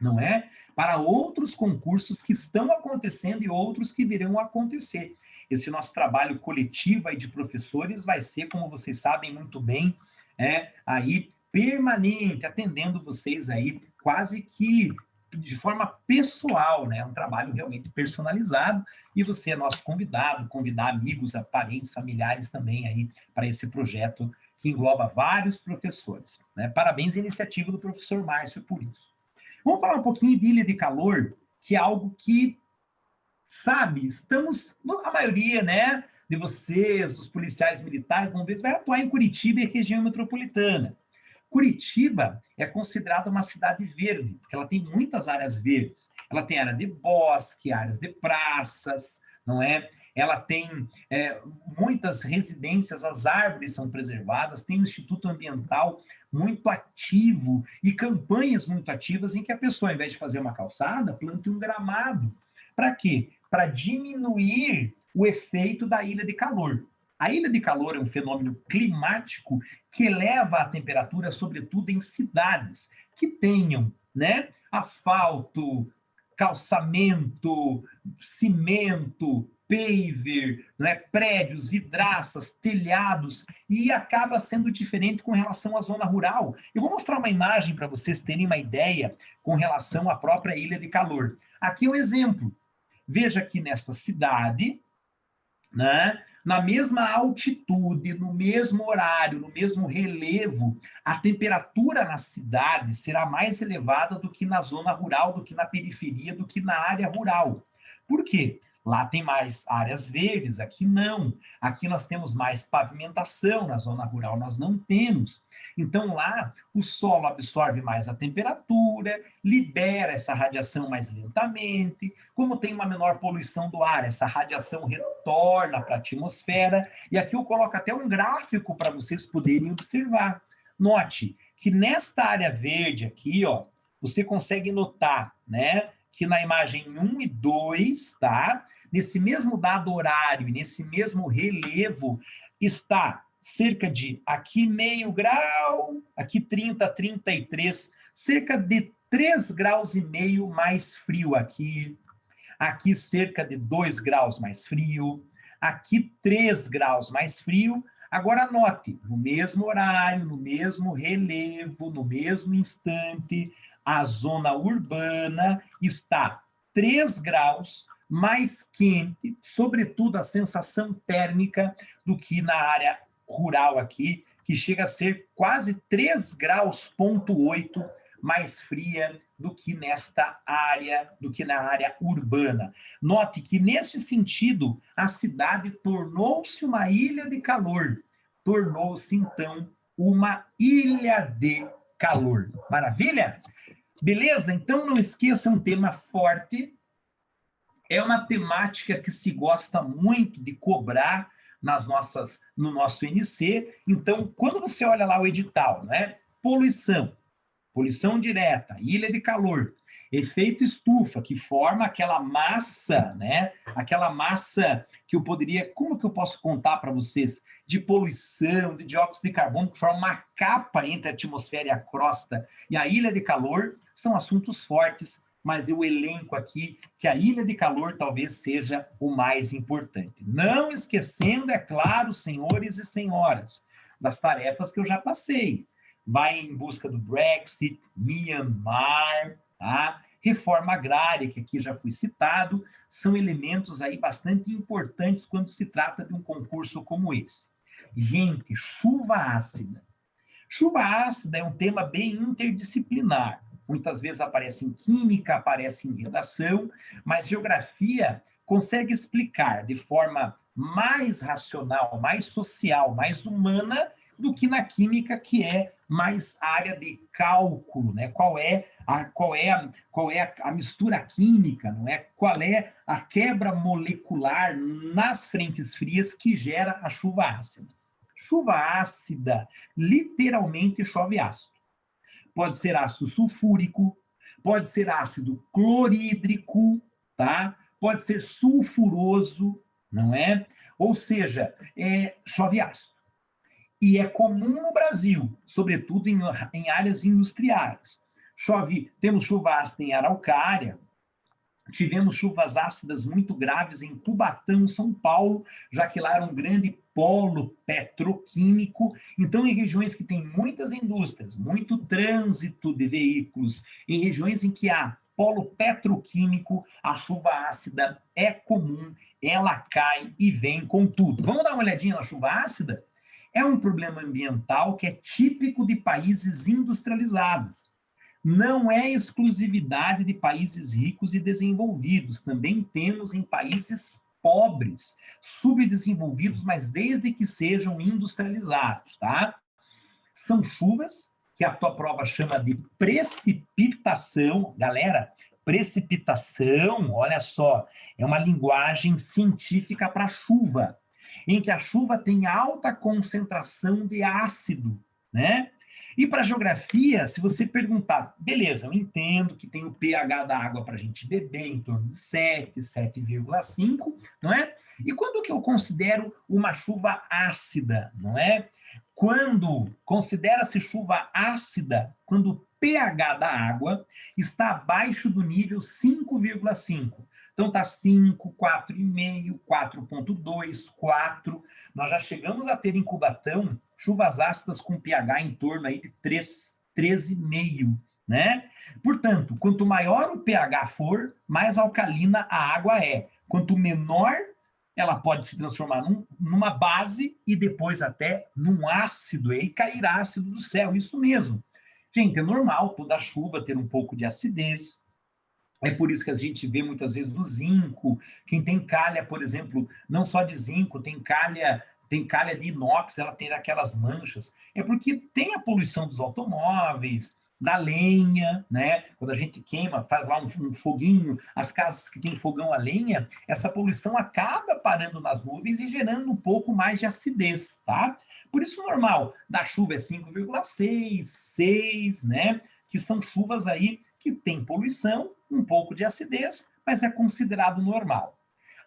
não é? Para outros concursos que estão acontecendo e outros que virão a acontecer. Esse nosso trabalho coletivo aí de professores vai ser, como vocês sabem muito bem, aí permanente, atendendo vocês aí quase que de forma pessoal, né? Um trabalho realmente personalizado, e você é nosso convidado, convidar amigos, parentes, familiares também aí para esse projeto que engloba vários professores, né? Parabéns à iniciativa do professor Márcio por isso. Vamos falar um pouquinho de ilha de calor, que é algo que, sabe, estamos, a maioria, né, de vocês, dos policiais militares, vão ver, vai atuar em Curitiba e região metropolitana. Curitiba é considerada uma cidade verde, porque ela tem muitas áreas verdes. Ela tem área de bosque, áreas de praças, não é? Ela tem muitas residências, as árvores são preservadas, tem um instituto ambiental muito ativo e campanhas muito ativas em que a pessoa, ao invés de fazer uma calçada, planta um gramado. Para quê? Para diminuir o efeito da ilha de calor. A ilha de calor é um fenômeno climático que eleva a temperatura, sobretudo em cidades que tenham, né, asfalto, calçamento, cimento, paver, né, prédios, vidraças, telhados, e acaba sendo diferente com relação à zona rural. Eu vou mostrar uma imagem para vocês terem uma ideia com relação à própria ilha de calor. Aqui é um exemplo. Veja que nesta cidade, né, na mesma altitude, no mesmo horário, no mesmo relevo, a temperatura na cidade será mais elevada do que na zona rural, do que na periferia, do que na área rural. Por quê? Lá tem mais áreas verdes, aqui não. Aqui nós temos mais pavimentação, na zona rural nós não temos. Então lá o solo absorve mais a temperatura, libera essa radiação mais lentamente. Como tem uma menor poluição do ar, essa radiação retorna para a atmosfera. E aqui eu coloco até um gráfico para vocês poderem observar. Note que nesta área verde aqui, ó, você consegue notar, né, que na imagem 1 e 2, tá? Nesse mesmo dado horário, nesse mesmo relevo, está cerca de aqui meio grau, aqui 30, 33, cerca de 3 graus e meio mais frio aqui. Aqui cerca de 2 graus mais frio. Aqui 3 graus mais frio. Agora note, no mesmo horário, no mesmo relevo, no mesmo instante, a zona urbana está 3 graus mais quente, sobretudo a sensação térmica, do que na área rural aqui, que chega a ser quase 3 graus,8 mais fria do que nesta área, do que na área urbana. Note que, nesse sentido, a cidade tornou-se uma ilha de calor, tornou-se, então, uma ilha de calor. Maravilha? Beleza? Então, não esqueça, um tema forte, é uma temática que se gosta muito de cobrar no nosso NC. Então, quando você olha lá o edital, né? Poluição direta, ilha de calor, efeito estufa, que forma aquela massa, né? Aquela massa que eu poderia, como que eu posso contar para vocês? De poluição, de dióxido de carbono, que forma uma capa entre a atmosfera e a crosta. E a ilha de calor são assuntos fortes, mas eu elenco aqui que a ilha de calor talvez seja o mais importante. Não esquecendo, é claro, senhores e senhoras, das tarefas que eu já passei. Vai em busca do Brexit, Myanmar, tá? Reforma agrária, que aqui já foi citado, são elementos aí bastante importantes quando se trata de um concurso como esse. Gente, chuva ácida. Chuva ácida é um tema bem interdisciplinar. Muitas vezes aparece em química, aparece em redação, mas geografia consegue explicar de forma mais racional, mais social, mais humana, do que na química, que é mais área de cálculo, né? Qual é a mistura química, não é? Qual é a quebra molecular nas frentes frias que gera a chuva ácida? Chuva ácida, literalmente chove ácido. Pode ser ácido sulfúrico, pode ser ácido clorídrico, tá? Pode ser sulfuroso, não é? Ou seja, chove ácido. E é comum no Brasil, sobretudo em áreas industriais. Temos chuva ácida em Araucária, tivemos chuvas ácidas muito graves em Cubatão, São Paulo, já que lá era um grande polo petroquímico. Então, em regiões que têm muitas indústrias, muito trânsito de veículos, em regiões em que há polo petroquímico, a chuva ácida é comum, ela cai e vem com tudo. Vamos dar uma olhadinha na chuva ácida? É um problema ambiental que é típico de países industrializados. Não é exclusividade de países ricos e desenvolvidos. Também temos em países pobres, subdesenvolvidos, mas desde que sejam industrializados, tá? São chuvas que a tua prova chama de precipitação. Galera, precipitação, olha só, é uma linguagem científica para chuva, em que a chuva tem alta concentração de ácido, né? E para geografia, se você perguntar, beleza, eu entendo que tem o pH da água para a gente beber em torno de 7, 7,5, não é? E quando que eu considero uma chuva ácida, não é? Quando considera-se chuva ácida, quando o pH da água está abaixo do nível 5,5. Então está 5, 4,5, 4,2, 4. Nós já chegamos a ter em Cubatão chuvas ácidas com pH em torno aí de 3, 13,5, né? Portanto, quanto maior o pH for, mais alcalina a água é. Quanto menor, ela pode se transformar numa base e depois até num ácido, e aí cair ácido do céu, isso mesmo. Gente, é normal toda chuva ter um pouco de acidez. É por isso que a gente vê muitas vezes o zinco. Quem tem calha, por exemplo, não só de zinco, tem calha de inox, ela tem aquelas manchas. É porque tem a poluição dos automóveis, da lenha, né? Quando a gente queima, faz lá um foguinho, as casas que tem fogão a lenha, essa poluição acaba parando nas nuvens e gerando um pouco mais de acidez, tá? Por isso, normal, da chuva é 5,6, 6, né? Que são chuvas aí que tem poluição, um pouco de acidez, mas é considerado normal.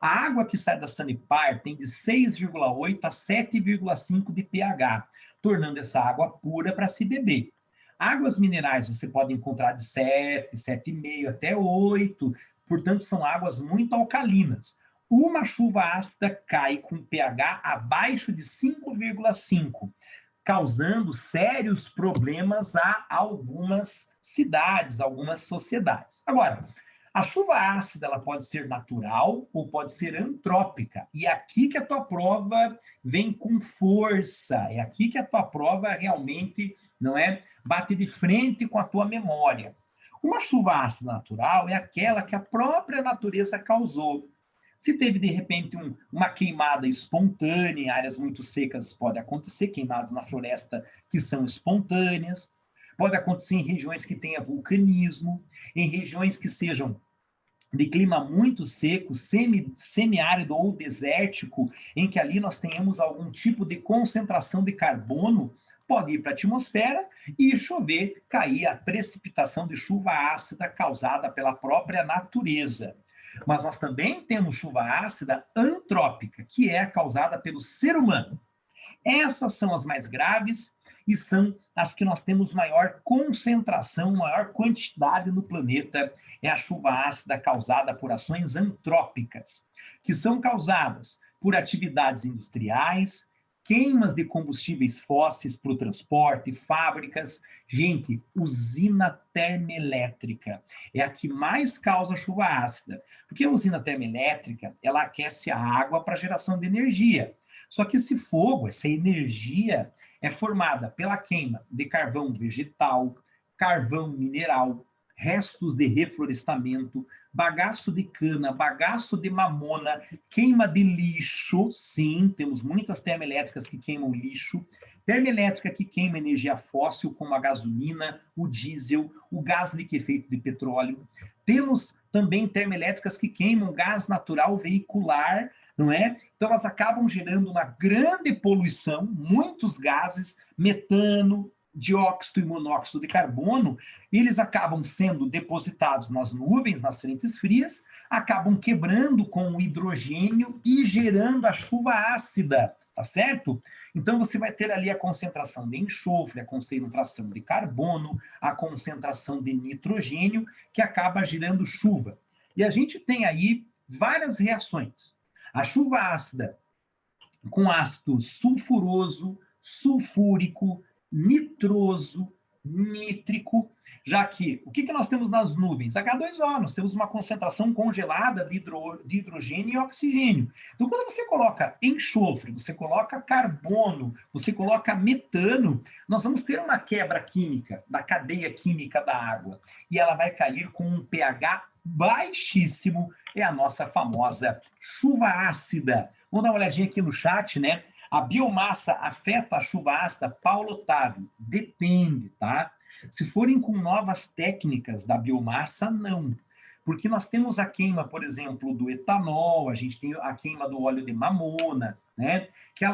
A água que sai da Sanepar tem de 6,8 a 7,5 de pH, tornando essa água pura para se beber. Águas minerais você pode encontrar de 7, 7,5 até 8, portanto são águas muito alcalinas. Uma chuva ácida cai com pH abaixo de 5,5, causando sérios problemas a algumas cidades, algumas sociedades. Agora, a chuva ácida ela pode ser natural ou pode ser antrópica. E é aqui que a tua prova vem com força. É aqui que a tua prova realmente, não é, bate de frente com a tua memória. Uma chuva ácida natural é aquela que a própria natureza causou. Se teve, de repente, uma queimada espontânea, em áreas muito secas pode acontecer, queimadas na floresta que são espontâneas. Pode acontecer em regiões que tenha vulcanismo, em regiões que sejam de clima muito seco, semiárido ou desértico, em que ali nós tenhamos algum tipo de concentração de carbono, pode ir para a atmosfera e chover, cair a precipitação de chuva ácida causada pela própria natureza. Mas nós também temos chuva ácida antrópica, que é causada pelo ser humano. Essas são as mais graves e são as que nós temos maior concentração, maior quantidade no planeta. É a chuva ácida causada por ações antrópicas, que são causadas por atividades industriais, queimas de combustíveis fósseis para o transporte, fábricas. Gente, usina termoelétrica é a que mais causa chuva ácida, porque a usina termoelétrica, ela aquece a água para geração de energia. Só que esse fogo, essa energia, é formada pela queima de carvão vegetal, carvão mineral, restos de reflorestamento, bagaço de cana, bagaço de mamona, queima de lixo. Sim, temos muitas termoelétricas que queimam lixo. Termoelétrica que queima energia fóssil, como a gasolina, o diesel, o gás liquefeito de petróleo. Temos também termoelétricas que queimam gás natural veicular, não é? Então, elas acabam gerando uma grande poluição, muitos gases, metano, dióxido e monóxido de carbono, eles acabam sendo depositados nas nuvens, nas frentes frias, acabam quebrando com o hidrogênio e gerando a chuva ácida, tá certo? Então, você vai ter ali a concentração de enxofre, a concentração de carbono, a concentração de nitrogênio, que acaba gerando chuva. E a gente tem aí várias reações. A chuva ácida com ácido sulfuroso, sulfúrico, nitroso, nítrico, já que o que nós temos nas nuvens? H2O, nós temos uma concentração congelada de hidrogênio e oxigênio. Então, quando você coloca enxofre, você coloca carbono, você coloca metano, nós vamos ter uma quebra química da cadeia química da água, e ela vai cair com um pH baixíssimo, é a nossa famosa chuva ácida. Vamos dar uma olhadinha aqui no chat, né? A biomassa afeta a chuva ácida? Paulo Otávio, depende, tá? Se forem com novas técnicas da biomassa, não. Porque nós temos a queima, por exemplo, do etanol, a gente tem a queima do óleo de mamona, né? Que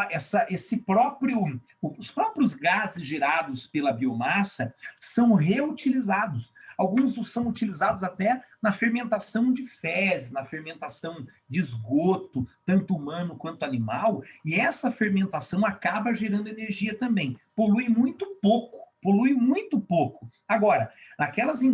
os próprios gases gerados pela biomassa são reutilizados. Alguns são utilizados até na fermentação de fezes, na fermentação de esgoto, tanto humano quanto animal, e essa fermentação acaba gerando energia também. Polui muito pouco. Agora, daquelas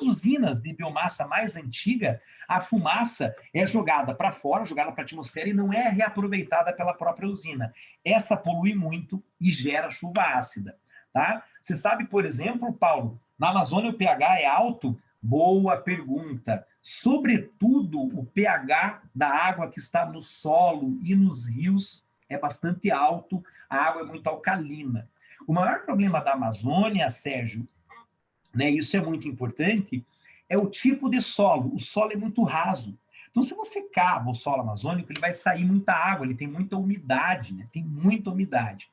usinas de biomassa mais antiga, a fumaça é jogada para fora, jogada para a atmosfera e não é reaproveitada pela própria usina. Essa polui muito e gera chuva ácida. Tá? Você sabe, por exemplo, Paulo, na Amazônia o pH é alto? Boa pergunta. Sobretudo, o pH da água que está no solo e nos rios é bastante alto, a água é muito alcalina. O maior problema da Amazônia, Sérgio, né, isso é muito importante, é o tipo de solo. O solo é muito raso. Então, se você cava o solo amazônico, ele vai sair muita água, ele tem muita umidade, né? Tem muita umidade.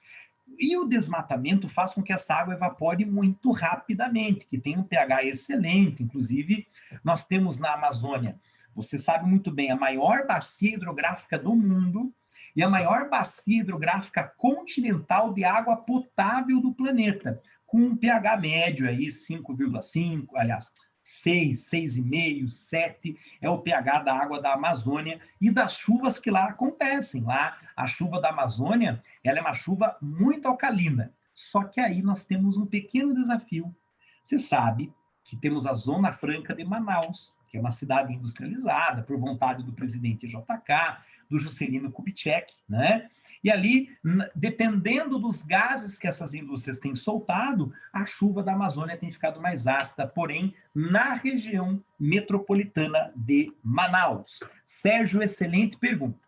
E o desmatamento faz com que essa água evapore muito rapidamente, que tem um pH excelente. Inclusive, nós temos na Amazônia, você sabe muito bem, a maior bacia hidrográfica do mundo e a maior bacia hidrográfica continental de água potável do planeta, com um pH médio aí 5,5, aliás, 6, 6,5, 7 é o pH da água da Amazônia e das chuvas que lá acontecem. Lá, a chuva da Amazônia, ela é uma chuva muito alcalina. Só que aí nós temos um pequeno desafio. Você sabe que temos a Zona Franca de Manaus, que é uma cidade industrializada, por vontade do presidente JK, do Juscelino Kubitschek, né? E ali, dependendo dos gases que essas indústrias têm soltado, a chuva da Amazônia tem ficado mais ácida, porém, na região metropolitana de Manaus. Sérgio, excelente pergunta.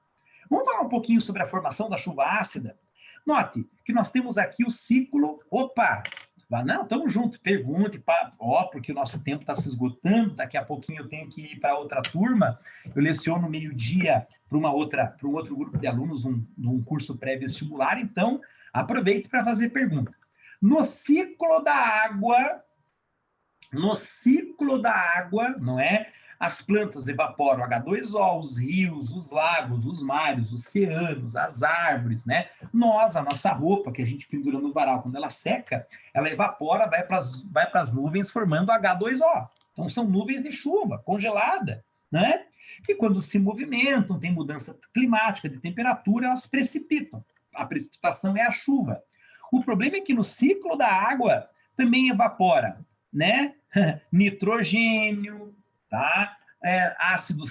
Vamos falar um pouquinho sobre a formação da chuva ácida? Note que nós temos aqui o ciclo... Opa! Não, estamos juntos. Pergunte, porque o nosso tempo está se esgotando. Daqui a pouquinho eu tenho que ir para outra turma. Eu leciono meio-dia para um outro grupo de alunos, num curso pré-vestibular. Então, aproveite para fazer pergunta. No ciclo da água, não é? As plantas evaporam H2O, os rios, os lagos, os mares, os oceanos, as árvores, né? A nossa roupa que a gente pendura no varal, quando ela seca, ela evapora, vai para as nuvens formando H2O. Então, são nuvens de chuva congelada, né? Que quando se movimentam, tem mudança climática de temperatura, elas precipitam. A precipitação é a chuva. O problema é que no ciclo da água também evapora, né? Nitrogênio, tá? Ácido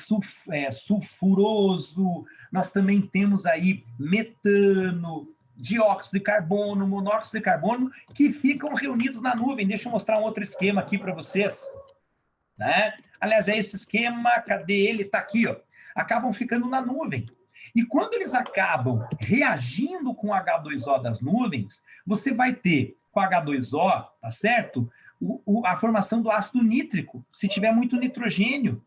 sulfuroso, nós também temos aí metano, dióxido de carbono, monóxido de carbono, que ficam reunidos na nuvem. Deixa eu mostrar um outro esquema aqui para vocês. Né? Aliás, é esse esquema, cadê ele? Está aqui, ó. Acabam ficando na nuvem. E quando eles acabam reagindo com o H2O das nuvens, você vai ter com H2O, tá certo? A formação do ácido nítrico, se tiver muito nitrogênio.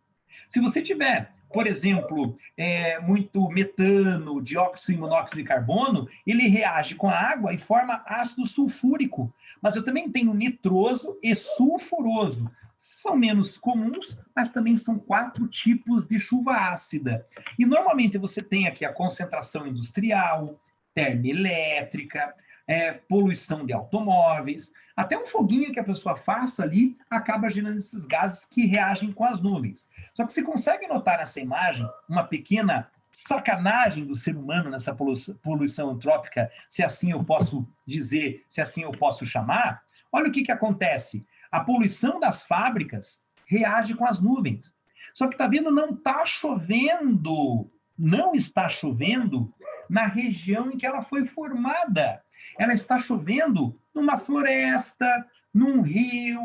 Se você tiver, por exemplo, muito metano, dióxido e monóxido de carbono, ele reage com a água e forma ácido sulfúrico. Mas eu também tenho nitroso e sulfuroso. São menos comuns, mas também são 4 tipos de chuva ácida. E normalmente você tem aqui a concentração industrial, termoelétrica, poluição de automóveis, até um foguinho que a pessoa faça ali acaba gerando esses gases que reagem com as nuvens. Só que você consegue notar nessa imagem uma pequena sacanagem do ser humano nessa poluição antrópica, se assim eu posso dizer, se assim eu posso chamar? Olha o que acontece. A poluição das fábricas reage com as nuvens. Só que, tá vendo, não está chovendo na região em que ela foi formada. Ela está chovendo numa floresta, num rio.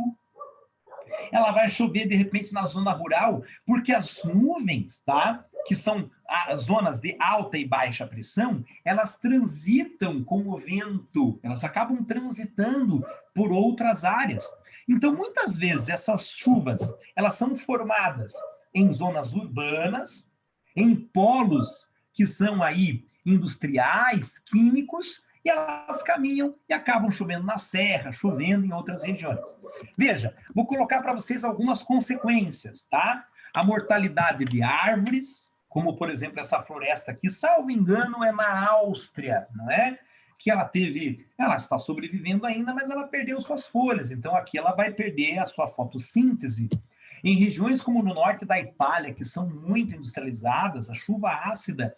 Ela vai chover, de repente, na zona rural, porque as nuvens, tá? Que são as zonas de alta e baixa pressão, elas transitam com o vento, elas acabam transitando por outras áreas. Então, muitas vezes, essas chuvas, elas são formadas em zonas urbanas, em polos que são aí industriais, químicos, e elas caminham e acabam chovendo na serra, chovendo em outras regiões. Veja, vou colocar para vocês algumas consequências, tá? A mortalidade de árvores, como, por exemplo, essa floresta aqui, salvo engano, é na Áustria, não é? Que ela está sobrevivendo ainda, mas ela perdeu suas folhas, então aqui ela vai perder a sua fotossíntese. Em regiões como no norte da Itália, que são muito industrializadas, a chuva ácida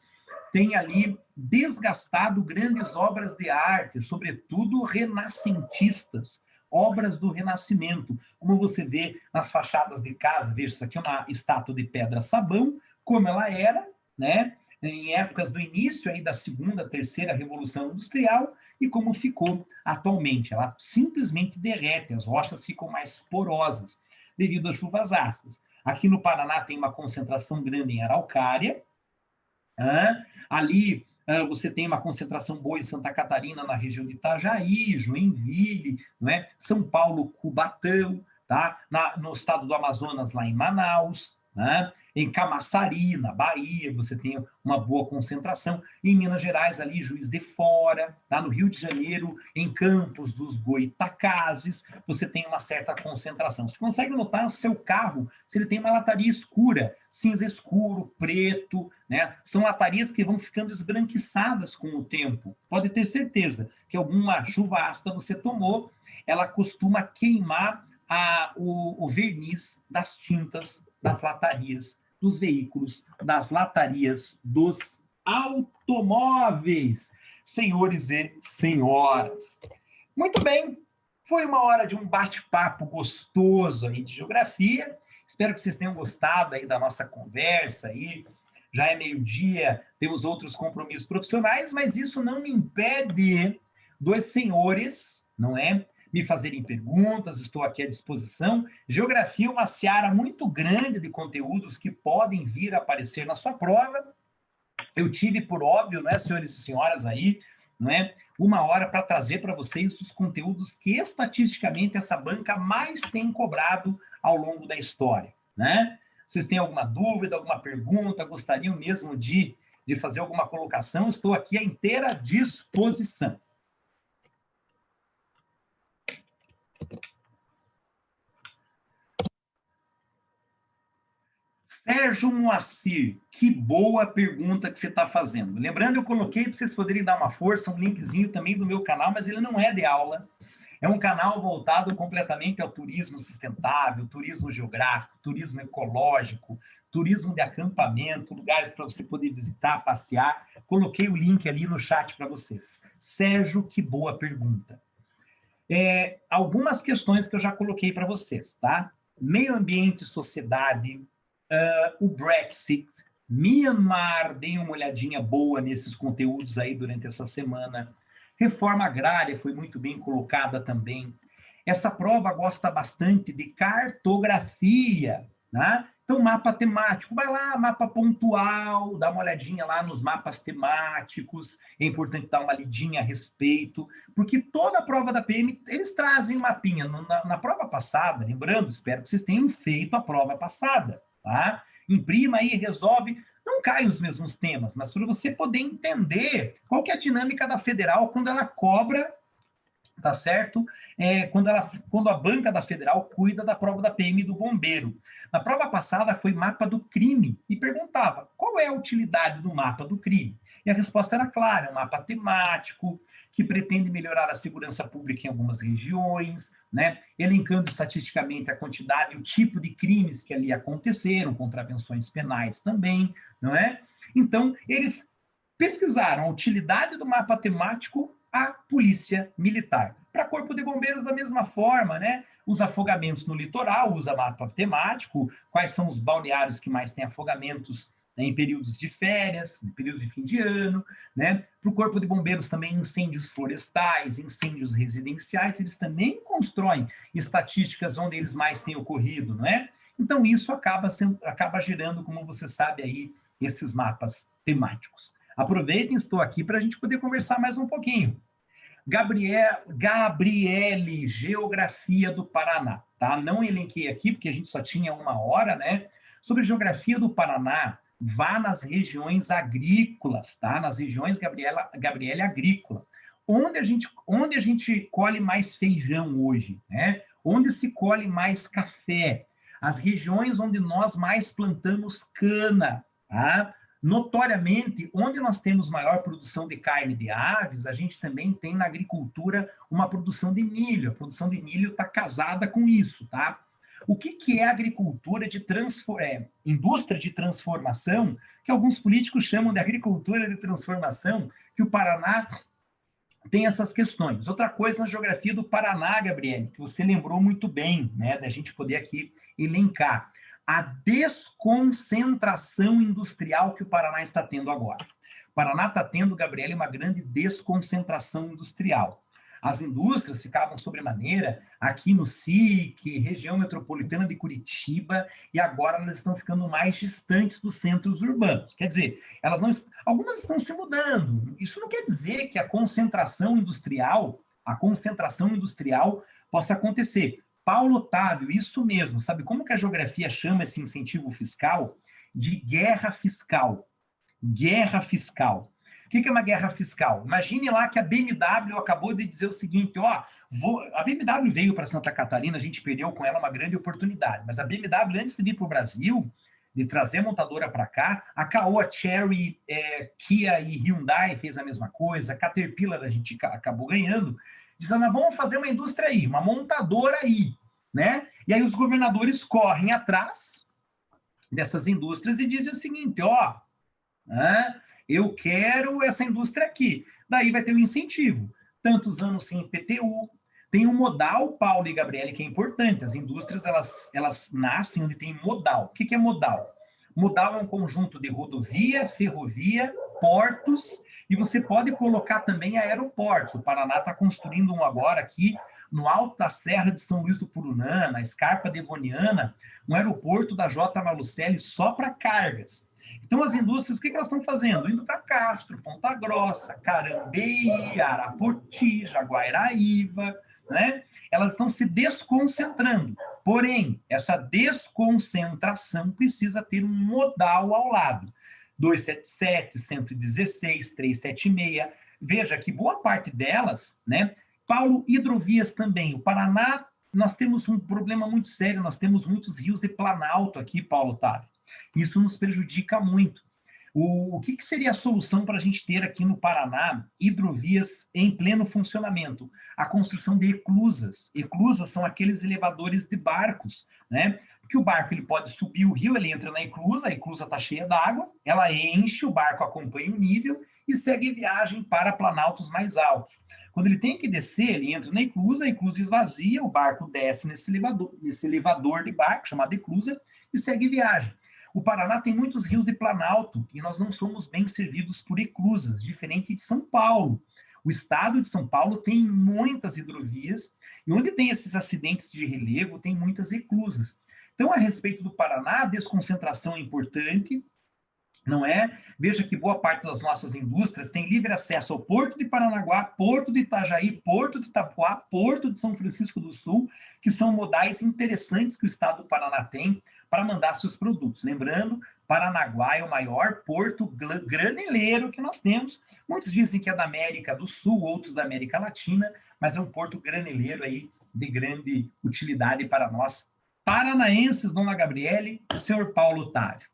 tem ali desgastado grandes obras de arte, sobretudo renascentistas, obras do Renascimento, como você vê nas fachadas de casa. Veja, isso aqui é uma estátua de pedra-sabão, como ela era, né? Em épocas do início aí da segunda, terceira Revolução Industrial, e como ficou atualmente. Ela simplesmente derrete, as rochas ficam mais porosas devido às chuvas ácidas. Aqui no Paraná tem uma concentração grande em araucária. Ali você tem uma concentração boa em Santa Catarina, na região de Itajaí, Joinville, não é? São Paulo, Cubatão, tá? No estado do Amazonas, lá em Manaus, né? Em Camaçari, na Bahia, você tem uma boa concentração. Em Minas Gerais, ali, Juiz de Fora, tá? No Rio de Janeiro, em Campos dos Goitacazes, você tem uma certa concentração. Você consegue notar no seu carro se ele tem uma lataria escura, cinza escuro, preto, né? São latarias que vão ficando esbranquiçadas com o tempo. Pode ter certeza que alguma chuva ácida você tomou, ela costuma queimar o verniz das tintas das latarias dos veículos, das latarias dos automóveis. Senhores e senhoras. Muito bem, foi uma hora de um bate-papo gostoso aí de geografia. Espero que vocês tenham gostado aí da nossa conversa aí. Já é meio-dia, temos outros compromissos profissionais, mas isso não me impede dos senhores, não é? Me fazerem perguntas, estou aqui à disposição. Geografia é uma seara muito grande de conteúdos que podem vir a aparecer na sua prova. Eu tive, por óbvio, né, senhores e senhoras aí, não é, uma hora para trazer para vocês os conteúdos que estatisticamente essa banca mais tem cobrado ao longo da história, né? Vocês têm alguma dúvida, alguma pergunta, gostariam mesmo de fazer alguma colocação? Estou aqui à inteira disposição. Sérgio Moacir, que boa pergunta que você está fazendo. Lembrando, eu coloquei para vocês poderem dar uma força, um linkzinho também do meu canal, mas ele não é de aula. É um canal voltado completamente ao turismo sustentável, turismo geográfico, turismo ecológico, turismo de acampamento, lugares para você poder visitar, passear. Coloquei o link ali no chat para vocês. Sérgio, que boa pergunta. Algumas questões que eu já coloquei para vocês, tá? Meio ambiente, sociedade, o Brexit, Myanmar, deem uma olhadinha boa nesses conteúdos aí durante essa semana. Reforma agrária foi muito bem colocada também. Essa prova gosta bastante de cartografia, né? Então, mapa temático, vai lá, mapa pontual, dá uma olhadinha lá nos mapas temáticos, é importante dar uma lidinha a respeito, porque toda a prova da PM, eles trazem um mapinha. Na prova passada, lembrando, espero que vocês tenham feito a prova passada, tá? Imprima aí, resolve, não caem os mesmos temas, mas para você poder entender qual que é a dinâmica da federal quando ela cobra, tá certo? Quando a banca da federal cuida da prova da PM e do bombeiro. Na prova passada foi mapa do crime e perguntava qual é a utilidade do mapa do crime. E a resposta era clara, é um mapa temático que pretende melhorar a segurança pública em algumas regiões, né? Elencando estatisticamente a quantidade e o tipo de crimes que ali aconteceram, contravenções penais também, não é? Então, eles pesquisaram a utilidade do mapa temático à polícia militar. Para corpo de bombeiros, da mesma forma, né? Os afogamentos no litoral, usa mapa temático, quais são os balneários que mais têm afogamentos né, em períodos de férias, em períodos de fim de ano, né? Para o Corpo de Bombeiros também incêndios florestais, incêndios residenciais, eles também constroem estatísticas onde eles mais têm ocorrido, não é? Então, isso acaba gerando, como você sabe aí, esses mapas temáticos. Aproveitem, estou aqui para a gente poder conversar mais um pouquinho. Gabriele, Geografia do Paraná, tá? Não elenquei aqui, porque a gente só tinha 1 hora, né? Sobre Geografia do Paraná, vá nas regiões agrícolas, tá? Nas regiões, Gabriele, agrícola. Onde a gente colhe mais feijão hoje, né? Onde se colhe mais café? As regiões onde nós mais plantamos cana, tá? Notoriamente, onde nós temos maior produção de carne de aves, a gente também tem na agricultura uma produção de milho. A produção de milho está casada com isso, tá? O que é agricultura de indústria de transformação, que alguns políticos chamam de agricultura de transformação, que o Paraná tem essas questões. Outra coisa na geografia do Paraná, Gabriele, que você lembrou muito bem, né, da gente poder aqui elencar. A desconcentração industrial que o Paraná está tendo agora. O Paraná está tendo, Gabriele, uma grande desconcentração industrial. As indústrias ficavam sobremaneira aqui no SIC, região metropolitana de Curitiba, e agora elas estão ficando mais distantes dos centros urbanos. Quer dizer, algumas estão se mudando. Isso não quer dizer que a concentração industrial possa acontecer. Paulo Otávio, isso mesmo. Sabe como que a geografia chama esse incentivo fiscal? De guerra fiscal. Guerra fiscal. O que é uma guerra fiscal? Imagine lá que a BMW acabou de dizer o seguinte, a BMW veio para Santa Catarina, a gente perdeu com ela uma grande oportunidade, mas a BMW, antes de vir para o Brasil, de trazer a montadora para cá, a Caoa, Chery, Kia e Hyundai fez a mesma coisa, a Caterpillar a gente acabou ganhando, dizendo, vamos fazer uma indústria aí, uma montadora aí, né? E aí os governadores correm atrás dessas indústrias e dizem o seguinte, eu quero essa indústria aqui. Daí vai ter um incentivo. Tantos anos sem IPTU. Tem um modal, Paulo e Gabriele, que é importante. As indústrias, elas nascem onde tem modal. O que é modal? Modal é um conjunto de rodovia, ferrovia, portos, e você pode colocar também aeroportos. O Paraná está construindo um agora aqui, no alto da Serra de São Luís do Purunã, na Escarpa Devoniana, um aeroporto da J. Malucelli só para cargas. Então, as indústrias, o que elas estão fazendo? Indo para Castro, Ponta Grossa, Carambeí, Arapoti, Jaguaraíva, né? Elas estão se desconcentrando. Porém, essa desconcentração precisa ter um modal ao lado. 277, 116, 376. Veja que boa parte delas, né? Paulo, hidrovias também. O Paraná, nós temos um problema muito sério, nós temos muitos rios de planalto aqui, Paulo Otávio. Isso nos prejudica muito. O que seria a solução para a gente ter aqui no Paraná hidrovias em pleno funcionamento? A construção de eclusas. Eclusas são aqueles elevadores de barcos, né? Porque o barco ele pode subir o rio, ele entra na eclusa, a eclusa está cheia d'água, ela enche, o barco acompanha o nível e segue viagem para planaltos mais altos. Quando ele tem que descer, ele entra na eclusa, a eclusa esvazia, o barco desce nesse elevador de barco, chamado eclusa, e segue viagem. O Paraná tem muitos rios de planalto e nós não somos bem servidos por eclusas, diferente de São Paulo. O estado de São Paulo tem muitas hidrovias e onde tem esses acidentes de relevo, tem muitas eclusas. Então, a respeito do Paraná, a desconcentração é importante, não é? Veja que boa parte das nossas indústrias tem livre acesso ao Porto de Paranaguá, Porto de Itajaí, Porto de Itapuá, Porto de São Francisco do Sul, que são modais interessantes que o estado do Paraná tem para mandar seus produtos. Lembrando, Paranaguá é o maior porto graneleiro que nós temos. Muitos dizem que é da América do Sul, outros da América Latina, mas é um porto graneleiro aí de grande utilidade para nós paranaenses, dona Gabriele e o senhor Paulo Otávio.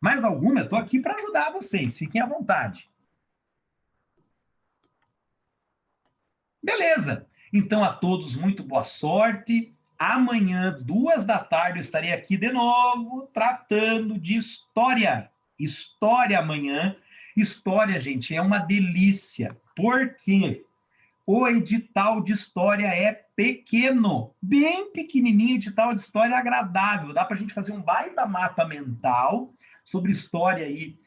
Mais alguma? Eu estou aqui para ajudar vocês, fiquem à vontade. Beleza, então a todos muito boa sorte. Amanhã, 14h, eu estarei aqui de novo, tratando de história. História amanhã. História, gente, é uma delícia. Por quê? O edital de história é pequeno, bem pequenininho, edital de história agradável. Dá para a gente fazer um baita mapa mental, sobre história aí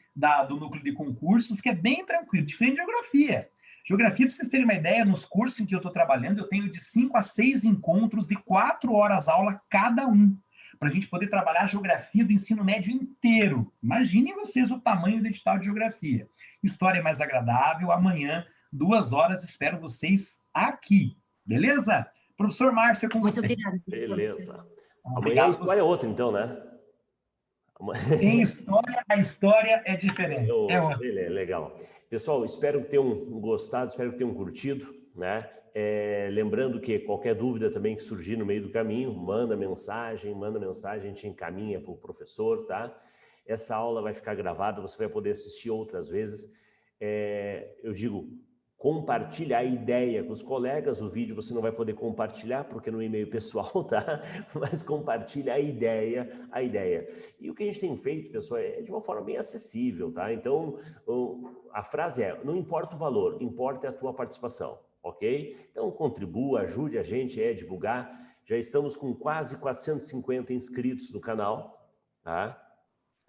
do núcleo de concursos, que é bem tranquilo, diferente de geografia. Geografia, para vocês terem uma ideia, nos cursos em que eu estou trabalhando, eu tenho de 5 a 6 encontros de 4 horas aula cada um, para a gente poder trabalhar a geografia do ensino médio inteiro. Imaginem vocês o tamanho do edital de geografia. História é mais agradável, amanhã, 2 horas, espero vocês aqui. Beleza? Professor Márcio, é com você. Muito obrigada, professor. Beleza. Obrigado. Amanhã a história é outra, então, né? Em história, a história é diferente. É outra. Legal. Pessoal, espero que tenham gostado, espero que tenham curtido, né? Lembrando que qualquer dúvida também que surgir no meio do caminho, manda mensagem, a gente encaminha para o professor, tá? Essa aula vai ficar gravada, você vai poder assistir outras vezes. Eu digo, compartilha a ideia com os colegas, o vídeo você não vai poder compartilhar, porque no e-mail pessoal, tá? Mas compartilha a ideia. E o que a gente tem feito, pessoal, é de uma forma bem acessível, tá? Então, a frase é, não importa o valor, importa a tua participação, ok? Então, contribua, ajude a gente a divulgar. Já estamos com quase 450 inscritos no canal, tá?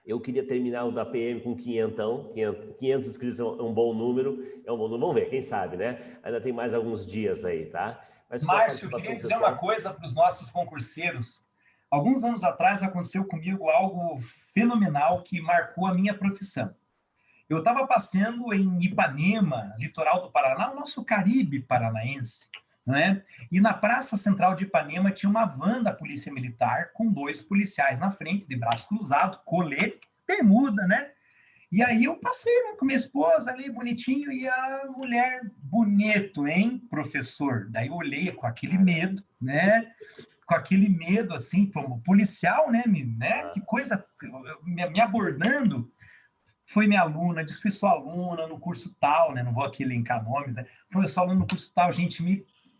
Eu queria terminar o da PM com 500 inscritos é um bom número, vamos ver, quem sabe, né? Ainda tem mais alguns dias aí, tá? Mas Márcio, eu queria dizer uma coisa para os nossos concurseiros. Alguns anos atrás aconteceu comigo algo fenomenal que marcou a minha profissão. Eu estava passeando em Ipanema, litoral do Paraná, o nosso Caribe paranaense, né? E na Praça Central de Ipanema tinha uma van da Polícia Militar com 2 policiais na frente, de braço cruzado, colete, bermuda, né? E aí eu passei, né, com minha esposa ali, bonitinho, e a mulher, bonito, hein, professor? Daí eu olhei com aquele medo, né? Com aquele medo, assim, como policial, né? Que coisa, me abordando. Foi minha aluna, disse, fui sua aluna no curso tal, né? Não vou aqui elencar nomes, né? Foi sua aluna no curso tal, gente,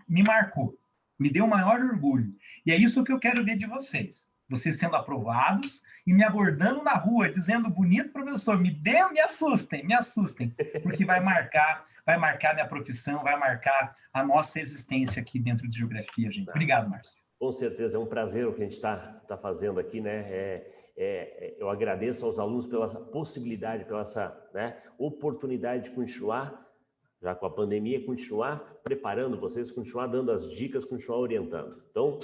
me marcou, me deu o maior orgulho. E é isso que eu quero ver de vocês. Vocês sendo aprovados e me abordando na rua, dizendo, bonito professor, me assustem, porque vai marcar minha profissão, vai marcar a nossa existência aqui dentro de geografia, gente. Obrigado, Márcio. Com certeza, é um prazer o que a gente está fazendo aqui, né? Eu agradeço aos alunos pela possibilidade, pela essa, né, oportunidade de continuar, já com a pandemia, continuar preparando vocês, continuar dando as dicas, continuar orientando. Então,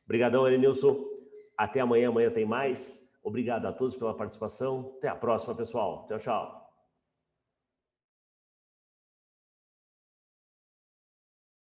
brigadão, Elenilson. Até amanhã tem mais. Obrigado a todos pela participação. Até a próxima, pessoal. Tchau, tchau.